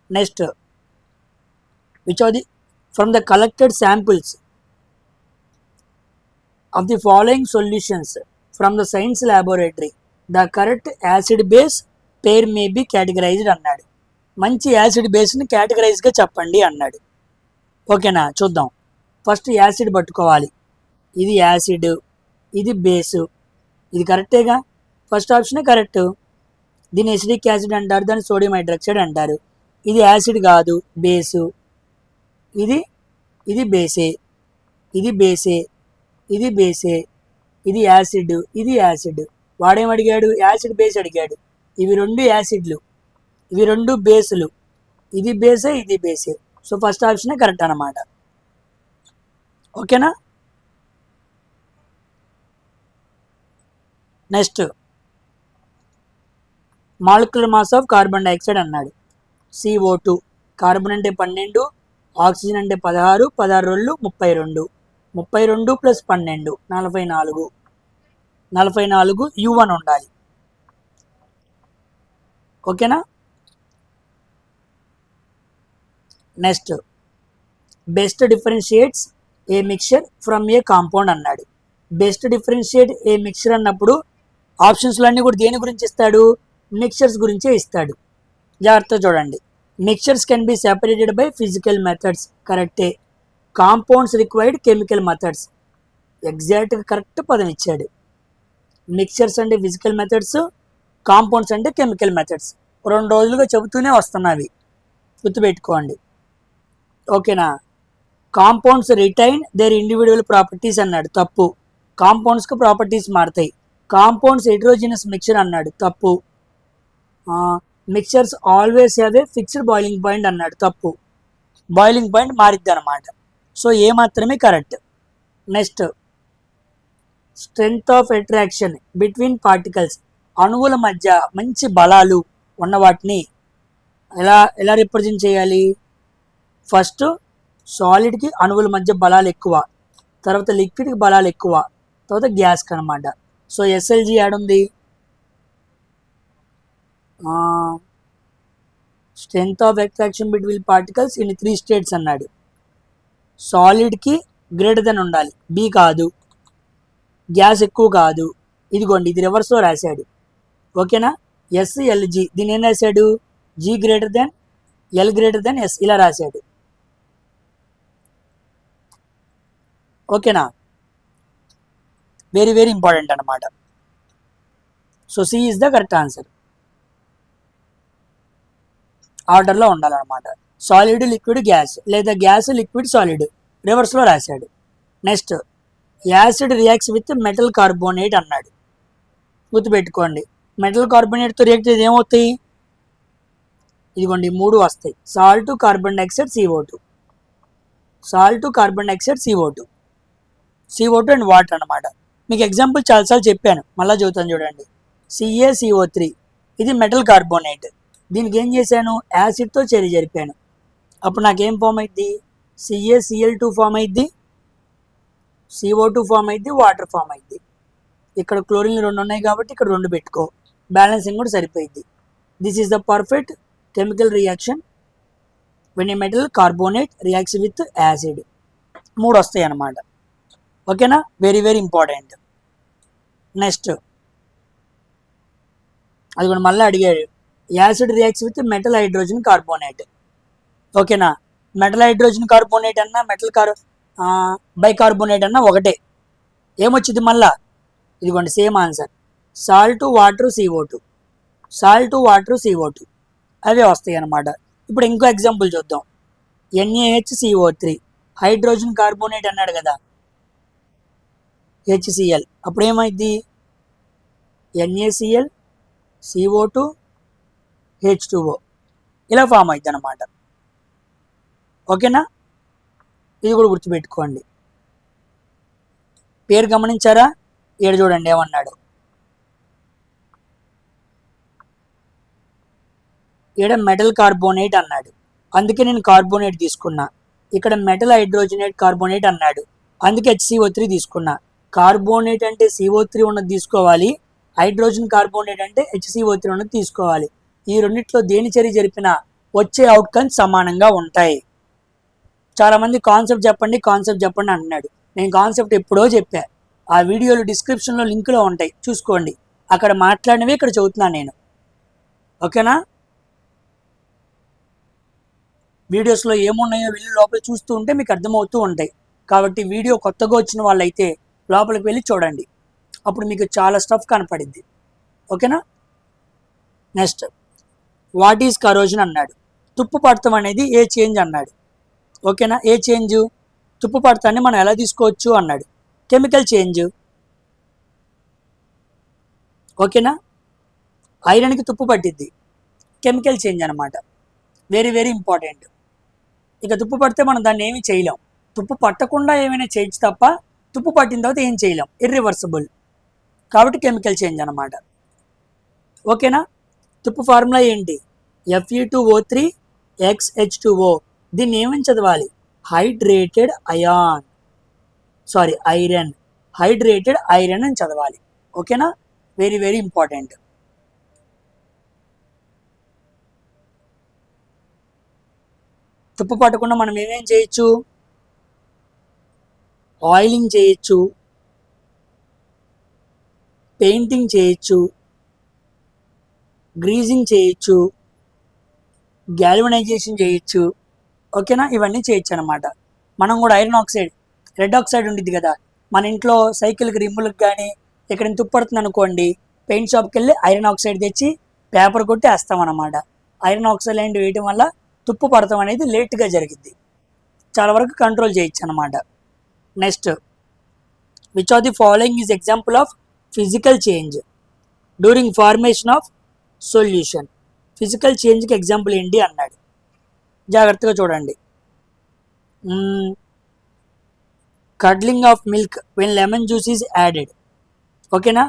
Next, which are the from the collected samples of the following solutions from the science laboratory the correct acid base pair may be categorized అన్నాడు. మంచి యాసిడ్ బేస్ని కేటగరైజ్గా చెప్పండి అన్నాడు. ఓకేనా, చూద్దాం. ఫస్ట్ యాసిడ్ పట్టుకోవాలి. ఇది యాసిడ్, ఇది బేసు. ఇది కరెక్టేగా, ఫస్ట్ ఆప్షనే కరెక్ట్. దీన్ని ఎసిడిక్ యాసిడ్ అంటారు, దాన్ని సోడియం హైడ్రాక్సైడ్ అంటారు. ఇది యాసిడ్ కాదు, బేసు. ఇది బేసే, ఇది బేసే, ఇది బేసే, ఇది యాసిడ్, ఇది యాసిడ్. వాడేం అడిగాడు? యాసిడ్ బేస్ అడిగాడు. ఇవి రెండు యాసిడ్లు, ఇవి రెండు బేసులు. ఇది బేసే, ఇది బేసే. సో ఫస్ట్ ఆప్షనే కరెక్ట్ అన్నమాట. ఓకేనా? Next, molecular mass of carbon dioxide అన్నాడు. CO2. కార్బన్ అంటే 12, ఆక్సిజన్ అంటే 16, 16 32, 32 + 12 44, 44 U1 ఉండాలి. ఓకేనా? Next, best differentiates A mixture from a compound అన్నాడు. బెస్ట్ డిఫరెన్షియేట్ ఏ మిక్చర్ అన్నప్పుడు ఆప్షన్స్లో అన్నీ కూడా దేని గురించి ఇస్తాడు? మిక్చర్స్ గురించే ఇస్తాడు. జాగ్రత్తగా చూడండి. Mixtures can be separated by physical methods. కరెక్టే. Compounds required chemical methods. ఎగ్జాక్ట్గా కరెక్ట్ పదం ఇచ్చాడు. మిక్చర్స్ అంటే ఫిజికల్ మెథడ్స్, కాంపౌండ్స్ అంటే కెమికల్ మెథడ్స్. 2 రోజులుగా చెబుతూనే వస్తున్నవి, గుర్తుపెట్టుకోండి. ఓకేనా? Compounds retain their individual properties అన్నాడు. తప్పు. కాంపౌండ్స్కి ప్రాపర్టీస్ మారుతాయి. కాంపౌండ్స్ హెటరోజినస్ మిక్చర్ అన్నాడు. తప్పు. Mixtures always have a fixed boiling point అన్నాడు. తప్పు. బాయిలింగ్ పాయింట్ మారిద్ది అనమాట. సో ఏ మాత్రమే correct. Next, strength of attraction between particles. అణువుల మధ్య మంచి బలాలు ఉన్న వాటిని ఎలా రిప్రజెంట్ చేయాలి? ఫస్ట్ సాలిడ్కి అణువుల మధ్య బలాలు ఎక్కువ, తర్వాత లిక్విడ్కి బలాలు ఎక్కువ, తర్వాత గ్యాస్కి అనమాట. సో ఎస్ఎల్జి యాడుంది? Strength of attraction between particles in 3 states అన్నాడు. సాలిడ్కి గ్రేటర్ దెన్ ఉండాలి, బి కాదు. గ్యాస్ ఎక్కువ కాదు, ఇదిగోండి ఇది రివర్స్లో రాశాడు. ఓకేనా? SLG, దీని ఏం రాశాడు? G greater than, L greater than S ఇలా రాశాడు. ఓకేనా? వెరీ వెరీ ఇంపార్టెంట్ అనమాట. So C is the correct answer. ఆర్డర్లో ఉండాలన్నమాట. సాలిడ్, లిక్విడ్, గ్యాస్, లేదా గ్యాస్, లిక్విడ్, సాలిడ్ రివర్స్లో రాశాడు. Next, acid reacts with metal carbonate అన్నాడు. గుర్తుపెట్టుకోండి. మెటల్ కార్బోనేట్తో రియాక్ట్ చేసి ఏమవుతాయి? ఇదిగోండి 3 వస్తాయి. Salt, carbon dioxide, CO2. Salt, carbon dioxide, CO2 and water అనమాట. మీకు ఎగ్జాంపుల్ చాలాసార్లు చెప్పాను, మళ్ళీ చెబుతాను చూడండి. CaCO3 ఇది మెటల్ కార్బోనేట్. దీనికి ఏం చేశాను? యాసిడ్తో జరిపాను. అప్పుడు నాకేం ఫామ్ అయింది? CaCl2 ఫామ్ అయింది, CO2 ఫామ్ అయింది, వాటర్ ఫామ్ అయింది. ఇక్కడ క్లోరిన్ 2 ఉన్నాయి కాబట్టి ఇక్కడ 2 పెట్టుకో, బ్యాలెన్సింగ్ కూడా సరిపోయింది. This is the perfect chemical reaction when a metal carbonate reacts with acid. 3 వస్తాయి అన్నమాట. ఓకేనా? Very very important. నెక్స్ట్, అది కూడా మళ్ళీ అడిగాడు. Acid reacts with metal hydrogen carbonate. ఓకేనా? మెటల్ హైడ్రోజన్ కార్బోనేట్ అన్నా బైకార్బోనేట్ అన్నా ఒకటే. ఏమొచ్చింది మళ్ళా? ఇదిగోండి same answer. Salt water CO2, salt water CO2 అవే వస్తాయి అన్నమాట. ఇప్పుడు ఇంకో ఎగ్జాంపుల్ చూద్దాం. NaHCO3 హైడ్రోజన్ కార్బోనేట్ అన్నాడు కదా, HCl. అప్పుడు ఏమైంది? NaCl CO2 H2O ఇలా ఫామ్ అవుతుంది అన్నమాట. ఓకేనా? ఇది కూడా గుర్తుపెట్టుకోండి. పేరు గమనించారా? ఏడు చూడండి ఏమన్నాడు. ఈడ మెటల్ కార్బోనేట్ అన్నాడు, అందుకే నేను కార్బోనేట్ తీసుకున్నా. ఇక్కడ మెటల్ హైడ్రోజనేట్ కార్బోనేట్ అన్నాడు, అందుకే HCO3 తీసుకున్నా. కార్బోనేట్ అంటే CO3 ఉన్నది తీసుకోవాలి, హైడ్రోజన్ కార్బోనేట్ అంటే HCO3 ఉన్నది తీసుకోవాలి. ఈ రెండిట్లో దేని చర్య జరిపినా వచ్చే అవుట్కమ్స్ సమానంగా ఉంటాయి. చాలామంది కాన్సెప్ట్ చెప్పండి అంటున్నాడు. నేను కాన్సెప్ట్ ఎప్పుడో చెప్పా, ఆ వీడియోలు డిస్క్రిప్షన్లో లింకులో ఉంటాయి, చూసుకోండి. అక్కడ మాట్లాడినవి ఇక్కడ చదువుతున్నాను నేను. ఓకేనా? వీడియోస్లో ఏమున్నాయో వెళ్ళి లోపల చూస్తూ ఉంటే మీకు అర్థమవుతూ ఉంటాయి. కాబట్టి వీడియో కొత్తగా వచ్చిన వాళ్ళైతే లోపలికి వెళ్ళి చూడండి, అప్పుడు మీకు చాలా స్టఫ్ కనపడిద్ది. ఓకేనా? నెక్స్ట్, వాట్ ఈజ్ కరోజన్ అన్నాడు. తుప్పు పడతాం అనేది ఏ చేంజ్ అన్నాడు. ఓకేనా? ఏ చేంజ్? తుప్పు పడతాన్ని మనం ఎలా తీసుకోవచ్చు అన్నాడు. Chemical change. ఓకేనా? ఐరన్కి తుప్పు పట్టిద్ది, కెమికల్ చేంజ్ అనమాట. Very very important. ఇక తుప్పు పడితే మనం దాన్ని ఏమీ చేయలేం. తుప్పు పట్టకుండా ఏమైనా చేయొచ్చు తప్ప తుప్పు పట్టిన తర్వాత ఏం చేయలేం, ఇర్రివర్సిబుల్. కాబట్టి కెమికల్ చేంజ్ అనమాట. ఓకేనా? తుప్పు ఫార్ములా ఏంటి? Fe2O3XH2O. దీన్ని ఏమని చదవాలి? హైడ్రేటెడ్ ఐరన్, హైడ్రేటెడ్ ఐరన్ అని చదవాలి. ఓకేనా? Very very important. తుప్పు పట్టకుండా మనం ఏమేం చేయొచ్చు? ఆయిలింగ్ చేయొచ్చు, పెయింటింగ్ చేయొచ్చు, గ్రీజింగ్ చేయొచ్చు, గ్యాల్వనైజేషన్ చేయొచ్చు. ఓకేనా? ఇవన్నీ చేయొచ్చు అనమాట. మనం కూడా ఐరన్ ఆక్సైడ్, రెడ్ ఆక్సైడ్ ఉంటుంది కదా, మన ఇంట్లో సైకిల్కి రిమ్ములకు కానీ ఎక్కడైనా తుప్పు పడుతుంది అనుకోండి, పెయింట్ షాప్కి వెళ్ళి ఐరన్ ఆక్సైడ్ తెచ్చి పేపర్ కొట్టి వేస్తామన్నమాట. ఐరన్ ఆక్సైడ్ లాంటివి వేయటం వల్ల తుప్పు పడతాం అనేది లేట్గా జరిగిద్ది, చాలా వరకు కంట్రోల్ చేయొచ్చు అనమాట. Next, which of the following is example of physical change during formation of solution. Physical చేంజ్కి ఎగ్జాంపుల్ ఏంటి అన్నాడు. జాగ్రత్తగా చూడండి. Curdling of milk when lemon juice is added. ఓకేనా?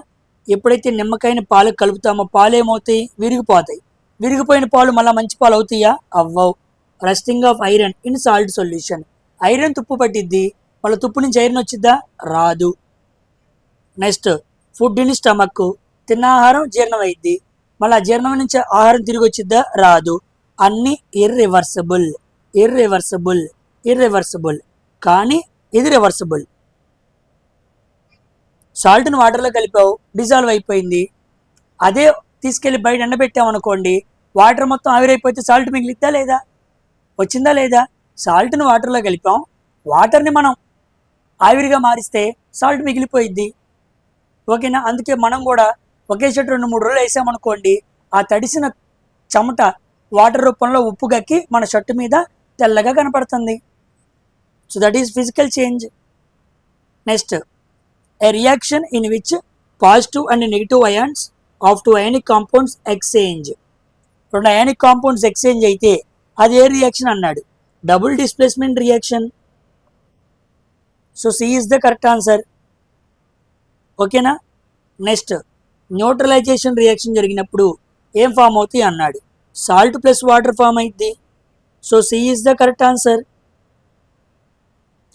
ఎప్పుడైతే నిమ్మకాయని పాలు కలుపుతామో పాలు ఏమవుతాయి? విరిగిపోతాయి. విరిగిపోయిన పాలు మళ్ళీ మంచి పాలు అవుతాయా? అవ్వవు. Rusting of iron in salt solution. Iron తుప్పు పట్టిద్ది, మళ్ళీ తుప్పు నుంచి ఐరన్ వచ్చిద్దా? రాదు. Next, food in stomach. తిన్న ఆహారం జీర్ణం అయింది, మళ్ళీ జీర్ణం నుంచి ఆహారం తిరిగి వచ్చిద్దా? రాదు. అన్నీ ఇర్రివర్సిబుల్. కానీ ఇది రివర్సిబుల్. సాల్ట్ని వాటర్లో కలిపావు, డిజాల్వ్ అయిపోయింది. అదే తీసుకెళ్ళి బయట ఎండబెట్టామనుకోండి, వాటర్ మొత్తం ఆవిరైపోతే సాల్ట్ మిగిలిద్దా లేదా? వచ్చిందా లేదా? సాల్ట్ని వాటర్లో కలిపాం, వాటర్ని మనం ఆవిరిగా మారిస్తే సాల్ట్ మిగిలిపోయిద్ది. ఓకేనా? అందుకే మనం కూడా ఒకే షర్ట్ 2-3 రోజులు వేసామనుకోండి, ఆ తడిసిన చెమట వాటర్ రూపంలో ఉప్పు గక్కి మన షర్టు మీద తెల్లగా కనపడుతుంది. So that is physical change. Next, a reaction in which positive and negative ions of 2 ionic compounds exchange. 2 ionic compounds exchange అయితే అది ఏ రియాక్షన్ అన్నాడు? Double displacement reaction. So C is the correct answer. ఓకేనా? Next, neutralization reaction జరిగినప్పుడు ఏం form అవుతాయి అన్నాడు? Salt plus water form అయింది. So C is the correct answer.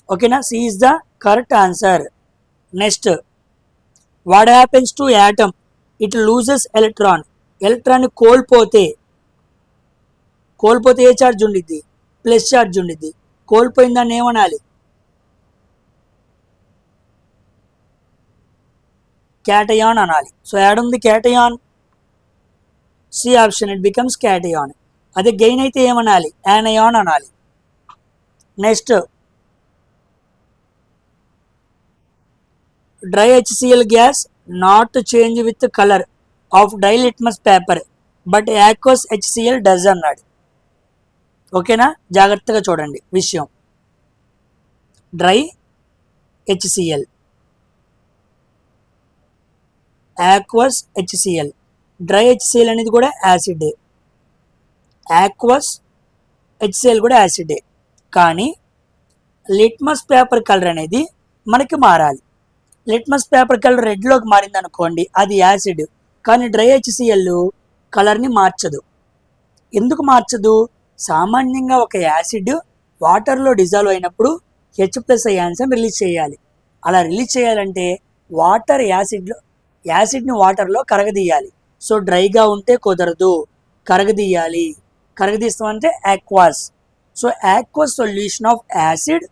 ఓకేనా? C is the correct answer. Next, what happens to atom it loses electron. ఎలక్ట్రాన్ని కోల్పోతే ఏ ఛార్జ్ ఉండిద్ది? ప్లస్ ఛార్జ్ ఉండిద్ది. కోల్పోయిన దాన్ని ఏమనాలి? క్యాటయాన్ అనాలి. సో యాడ్ ఉంది cation. C option, it becomes cation. అదే గెయిన్ అయితే ఏమనాలి? యానయాన్ అనాలి. Next dry HCl gas not change with colour of dry litmus paper but aqueous HCl does అన్నాడు. ఓకేనా, జాగ్రత్తగా చూడండి విషయం. Dry HCl, aqueous HCl. Dry HCl అనేది కూడా యాసిడే, యాక్వస్ HCl కూడా యాసిడే. కానీ లిట్మస్ పేపర్ కలర్ అనేది మనకి మారాలి. లిట్మస్ పేపర్ కలర్ రెడ్లోకి మారింది అనుకోండి, అది యాసిడ్. కానీ డ్రై HCl కలర్ని మార్చదు. ఎందుకు మార్చదు? సామాన్యంగా ఒక యాసిడ్ వాటర్లో డిజాల్వ్ అయినప్పుడు H+ అయాన్స్ని రిలీజ్ చేయాలి. అలా రిలీజ్ చేయాలంటే వాటర్ యాసిడ్ని వాటర్లో కరగదీయాలి. సో డ్రైగా ఉంటే కుదరదు, కరగదీయాలి. కరగదీస్తామంటే aqueous. So aqueous solution of acid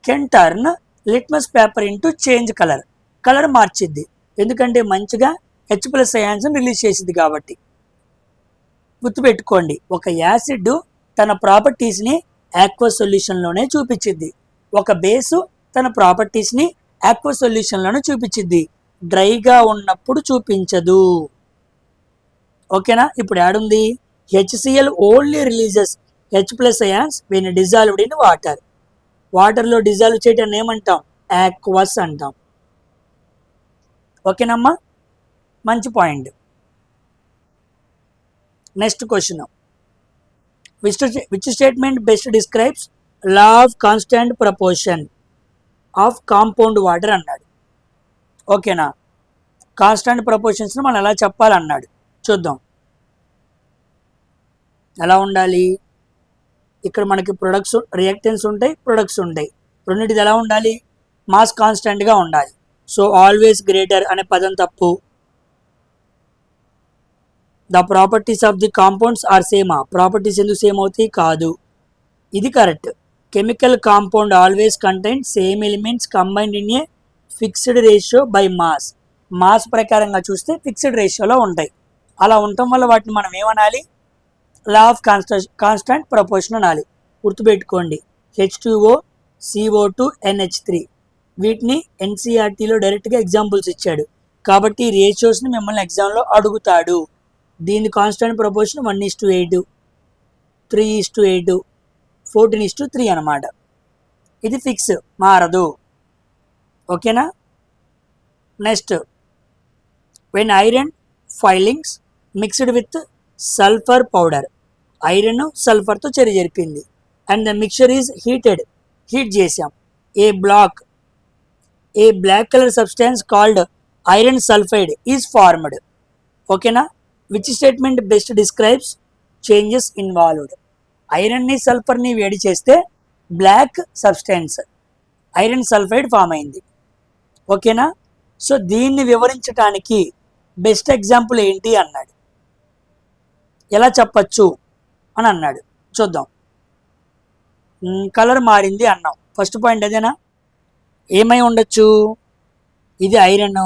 can turn litmus paper into change colour మార్చిద్ది. ఎందుకంటే మంచిగా H+ అయాన్స్ని రిలీజ్ చేసిద్ది కాబట్టి. గుర్తుపెట్టుకోండి, ఒక యాసిడ్ తన ప్రాపర్టీస్ని యాక్వస్ సొల్యూషన్లోనే చూపించిద్ది. ఒక బేసు తన ప్రాపర్టీస్ని యాక్వస్ సొల్యూషన్లోనే చూపించిద్ది, డ్రైగా ఉన్నప్పుడు చూపించదు. ఓకేనా, ఇప్పుడు యాడుంది? HCl only releases H+ ions when dissolved in water. వాటర్లో డిజాల్వ్ చేయటాన్ని ఏమంటాం? యాక్వస్ అంటాం. ఓకేనమ్మా, మంచి point. Next question, which statement best describes law of constant proportion of compound water అన్నాడు. ఓకేనా, కాన్స్టాంట్ ప్రపోర్షన్స్ని మనం ఎలా చెప్పాలన్నాడు. చూద్దాం ఎలా ఉండాలి. ఇక్కడ మనకి ప్రొడక్ట్స్ రియాక్టెన్స్ ఉంటాయి, ప్రొడక్ట్స్ ఉంటాయి. రెండింటిది ఎలా ఉండాలి? మాస్ కాన్స్టాంట్గా ఉండాలి. సో ఆల్వేస్ గ్రేటర్ అనే పదం తప్పు. The properties of the compounds are సేమా, ప్రాపర్టీస్ ఎందుకు సేమ్ అవుతాయి? కాదు, ఇది correct. Chemical compound always contain same elements combined in a fixed ratio by mass. Mass ప్రకారంగా చూస్తే ఫిక్స్డ్ రేషియోలో ఉంటాయి. అలా ఉండటం వల్ల వాటిని మనం ఏమనాలి? లా ఆఫ్ కాన్స్టాంట్ ప్రపోర్షన్ అనాలి. గుర్తుపెట్టుకోండి, H2O, CO2, NH3 వీటిని NCERTలో డైరెక్ట్గా ఎగ్జాంపుల్స్ ఇచ్చాడు. కాబట్టి ఈ రేషియోస్ని మిమ్మల్ని ఎగ్జామ్లో అడుగుతాడు. దీని కాన్స్టాంట్ ప్రపోర్షన్ 1:8, 3:8, 14:3 అనమాట. ఇది ఫిక్స్, మారదు. ఓకేనా. Next, when iron filings mixed with sulphur powder, iron సల్ఫర్తో జరిపింది and the mixture is heat చేసాం. A black colour substance called iron sulphide is formed. ఓకేనా. Which statement best describes changes involved? ఐరన్ని సల్ఫర్ని వేడి చేస్తే black substance iron sulphide form అయింది. ఓకేనా. సో దీన్ని వివరించడానికి బెస్ట్ ఎగ్జాంపుల్ ఏంటి అన్నాడు. ఎలా చెప్పచ్చు అని అన్నాడు. చూద్దాం. కలర్ మారింది అన్నాం, ఫస్ట్ పాయింట్ అదేనా? ఏమై ఉండొచ్చు? ఇది ఐరన్,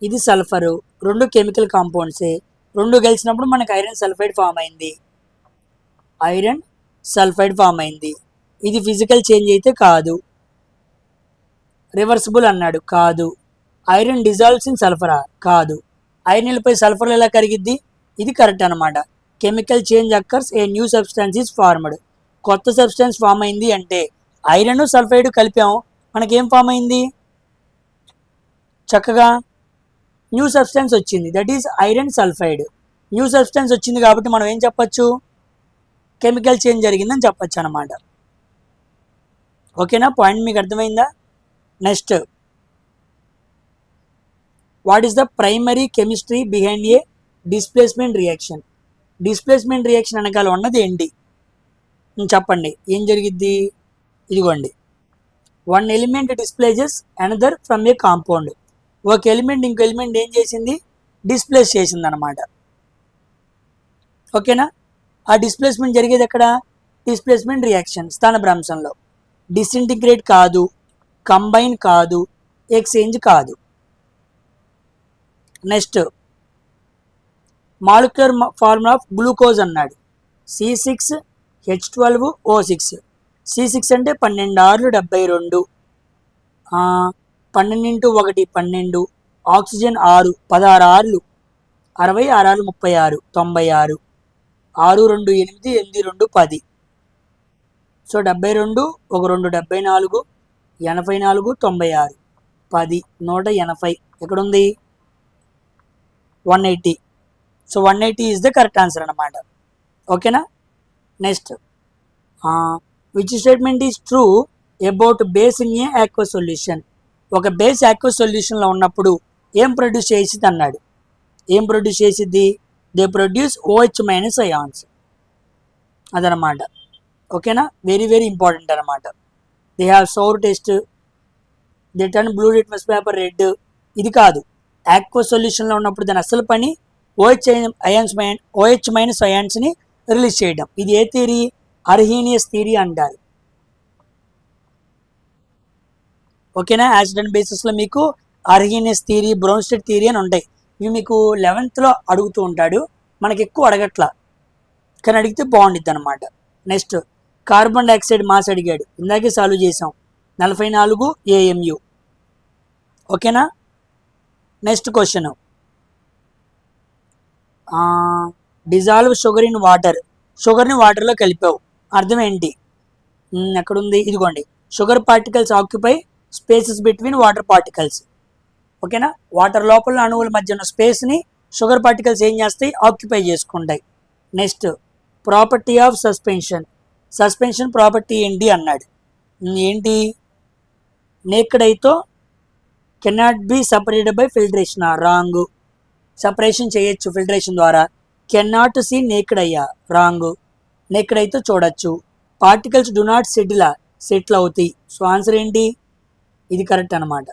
ఇది సల్ఫరు, రెండు కెమికల్ కాంపౌండ్సే. రెండు కలిసినప్పుడు మనకు ఐరన్ సల్ఫైడ్ ఫామ్ అయింది. ఐరన్ సల్ఫైడ్ ఫామ్ అయింది. ఇది ఫిజికల్ చేంజ్ అయితే కాదు. రివర్సిబుల్ అన్నాడు, కాదు. ఐరన్ డిజాల్వ్స్ ఇన్ సల్ఫరా? కాదు. ఐరన్ వెళ్ళిపోయి సల్ఫర్లో ఎలా కరిగిద్ది? ఇది కరెక్ట్ అనమాట. Chemical change occurs, a new substance is formed. కొత్త సబ్స్టాన్స్ ఫామ్ అయింది అంటే ఐరన్ సల్ఫైడ్ కలిపాము, మనకేం ఫామ్ అయింది? చక్కగా న్యూ సబ్స్టాన్స్ వచ్చింది, that is iron sulphide. New substance వచ్చింది కాబట్టి మనం ఏం చెప్పచ్చు? కెమికల్ చేంజ్ జరిగిందని చెప్పచ్చు అనమాట. ఓకేనా, పాయింట్ మీకు అర్థమైందా? Next, what is the primary chemistry behind a displacement reaction? Displacement reaction వెనకాల ఉన్నది ఏంటి చెప్పండి. ఏం జరిగిద్ది? ఇదిగోండి, one element displaces another from a compound. ఒక ఎలిమెంట్ ఇంకో ఎలిమెంట్ ఏం చేసింది? డిస్ప్లేస్ చేసింది అనమాట. ఓకేనా. ఆ డిస్ప్లేస్మెంట్ జరిగేది ఎక్కడ? డిస్ప్లేస్మెంట్ రియాక్షన్, స్థానభ్రంశంలో. డిసింటిగ్రేట్ కాదు, కంబైన్ కాదు, ఎక్స్చేంజ్ కాదు. Next, molecular formula of glucose అన్నాడు. C6 H12O6. C6 అంటే 12 6 72, 12 × 1 12, ఆక్సిజన్ 6 16 6 60 6 36 96, 6 2 8 8 2 10. సో 72 1 2 74 84 96 10 180 ఎక్కడుంది 180. So 180 is the correct answer అన్నమాట. ఓకేనా. Next which statement is true about base in a aqua solution. ఒక బేస్ ఆక్వా సొల్యూషన్లో ఉన్నప్పుడు ఏం ప్రొడ్యూస్ చేసిద్ది అన్నాడు. ఏం ప్రొడ్యూస్ చేసిద్ది? They produce OH minus ions అదనమాట. ఓకేనా. వెరీ వెరీ ఇంపార్టెంట్ అనమాట. They have sour test, they turn blue litmus paper red. ఇది కాదు, ఆక్వా సొల్యూషన్లో ఉన్నప్పుడు దాని అసలు పని OH మైనస్ అయాన్స్ని రిలీజ్ చేయడం. ఇది ఏ థియరీ? అర్హీనియస్ థియరీ అంటారు. ఓకేనా. యాసిడ్ అండ్ బేసిస్లో మీకు అర్హీనియస్ థియరీ, బ్రౌన్స్టెడ్ థియరీ అని ఉంటాయి. ఇవి మీకు 11th అడుగుతూ ఉంటాడు, మనకి ఎక్కువ అడగట్లా, కానీ అడిగితే బాగుండిద్ది అనమాట. నెక్స్ట్ కార్బన్ డైఆక్సైడ్ మాస్ అడిగాడు, ఇందాకే సాల్వ్ చేసాం, 44 AMU. ఓకేనా. Next question, dissolve sugar in water. షుగర్ని వాటర్లో కలిపావు, అర్థం ఏంటి? ఎక్కడుంది? ఇదిగోండి, sugar particles occupy spaces between water particles. ఓకేనా. వాటర్ లోపల అణువుల మధ్య ఉన్న స్పేస్ని షుగర్ పార్టికల్స్ ఏం చేస్తాయి? ఆక్యుపై చేసుకుంటాయి. Next property of suspension. Suspension property ఏంటి అన్నాడు. ఏంటి? నేక్డ్ ఐతో cannot be separated by filtration. Wrong. Separation చేయొచ్చు ఫిల్టరేషన్ ద్వారా. కెనాట్ సీ నేక్డ్ అయ్యా, రాంగ్. నేక్డ్ అయితే చూడొచ్చు. పార్టికల్స్ డు నాట్ సెటిల్ అవుతాయి. సో ఆన్సర్ ఏంటి? ఇది కరెక్ట్ అనమాట.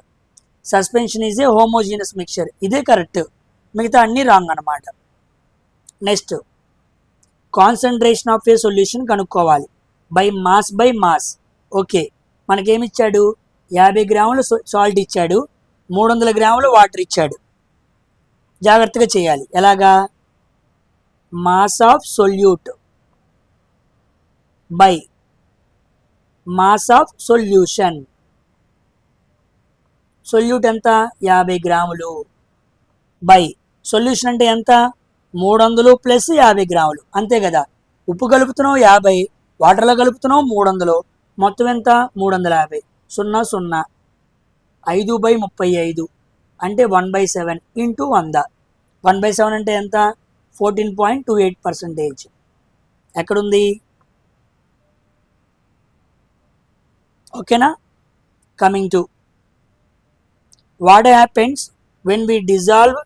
Suspension is a homogeneous mixture, ఇదే కరెక్ట్, మిగతా అన్నీ రాంగ్ అనమాట. Next concentration of a solution కనుక్కోవాలి బై మాస్. ఓకే, మనకేమిచ్చాడు? 50 గ్రాముల సాల్ట్ ఇచ్చాడు, 300 గ్రాముల వాటర్ ఇచ్చాడు. జాగ్రత్తగా చేయాలి. ఎలాగా? Mass of solute by mass of solution. Solute ఎంత? 50 గ్రాములు బై సొల్యూషన్ అంటే ఎంత? 300 ప్లస్ 50 గ్రాములు, అంతే కదా. ఉప్పు కలుపుతున్నావు 50, వాటర్లో కలుపుతున్నావు 300, మొత్తం ఎంత? 350. 0 0 5/35 అంటే 1/7 ఇంటూ 100. 1/7 అంటే ఎంత? 14.28%. ఎక్కడుంది? ఓకేనా. Coming to what happens when we dissolve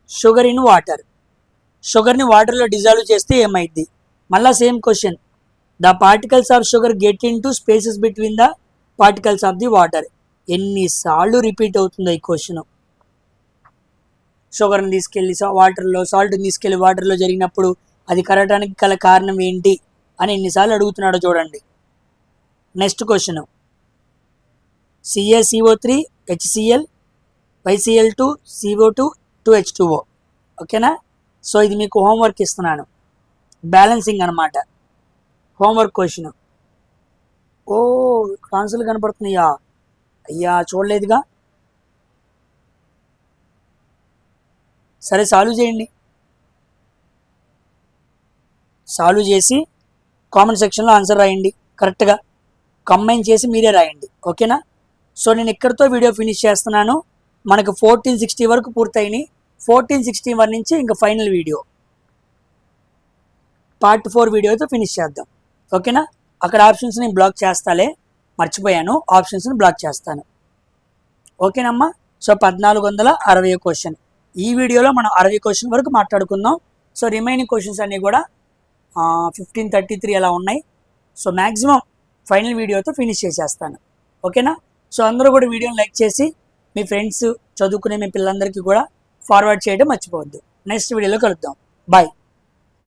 sugar in water. షుగర్ని వాటర్లో డిజాల్వ్ చేస్తే ఏమైంది? మళ్ళా same question. The particles of sugar get into spaces between the particles of the water. ఎన్నిసార్లు రిపీట్ అవుతుందో ఈ క్వశ్చన్. షుగర్ని తీసుకెళ్ళి వాటర్లో, సాల్ట్ని తీసుకెళ్ళి వాటర్లో జరిగినప్పుడు అది కరగటానికి గల కారణం ఏంటి అని ఎన్నిసార్లు అడుగుతున్నాడో చూడండి. Next question, CaCO3 HCl YCl2 CO2 2H2O. ఓకేనా. సో ఇది మీకు హోంవర్క్ ఇస్తున్నాను, బ్యాలెన్సింగ్ అనమాట. Homework question. ఓ ఆన్సర్లు కనపడుతున్నాయా? అయ్యా చూడలేదుగా. సరే సాల్వ్ చేయండి. సాల్వ్ చేసి కామెంట్ సెక్షన్లో ఆన్సర్ రాయండి, కరెక్ట్గా కంబైన్ చేసి మీరే రాయండి. ఓకేనా. సో నేను ఇక్కడితో వీడియో ఫినిష్ చేస్తున్నాను. మనకు 1460 వరకు పూర్తయినాయి. 1461 నుంచి ఇంకా ఫైనల్ వీడియో పార్ట్ 4 వీడియోతో ఫినిష్ చేద్దాం. ఓకేనా. అక్కడ ఆప్షన్స్ని బ్లాక్ చేస్తాలే, మర్చిపోయాను, ఆప్షన్స్ని బ్లాక్ చేస్తాను. ఓకేనమ్మా. So 1460 question. ఈ వీడియోలో మనం 60 క్వశ్చన్ వరకు మాట్లాడుకుందాం. సో రిమైనింగ్ క్వశ్చన్స్ అన్నీ కూడా 1533 అలా ఉన్నాయి. సో మ్యాక్సిమం ఫైనల్ వీడియోతో ఫినిష్ చేసేస్తాను. ఓకేనా. సో అందరూ కూడా వీడియోని లైక్ చేసి మీ ఫ్రెండ్స్, చదువుకునే మీ పిల్లలందరికీ కూడా ఫార్వర్డ్ చేయడం మర్చిపోవద్దు. నెక్స్ట్ వీడియోలో కలుద్దాం. బాయ్.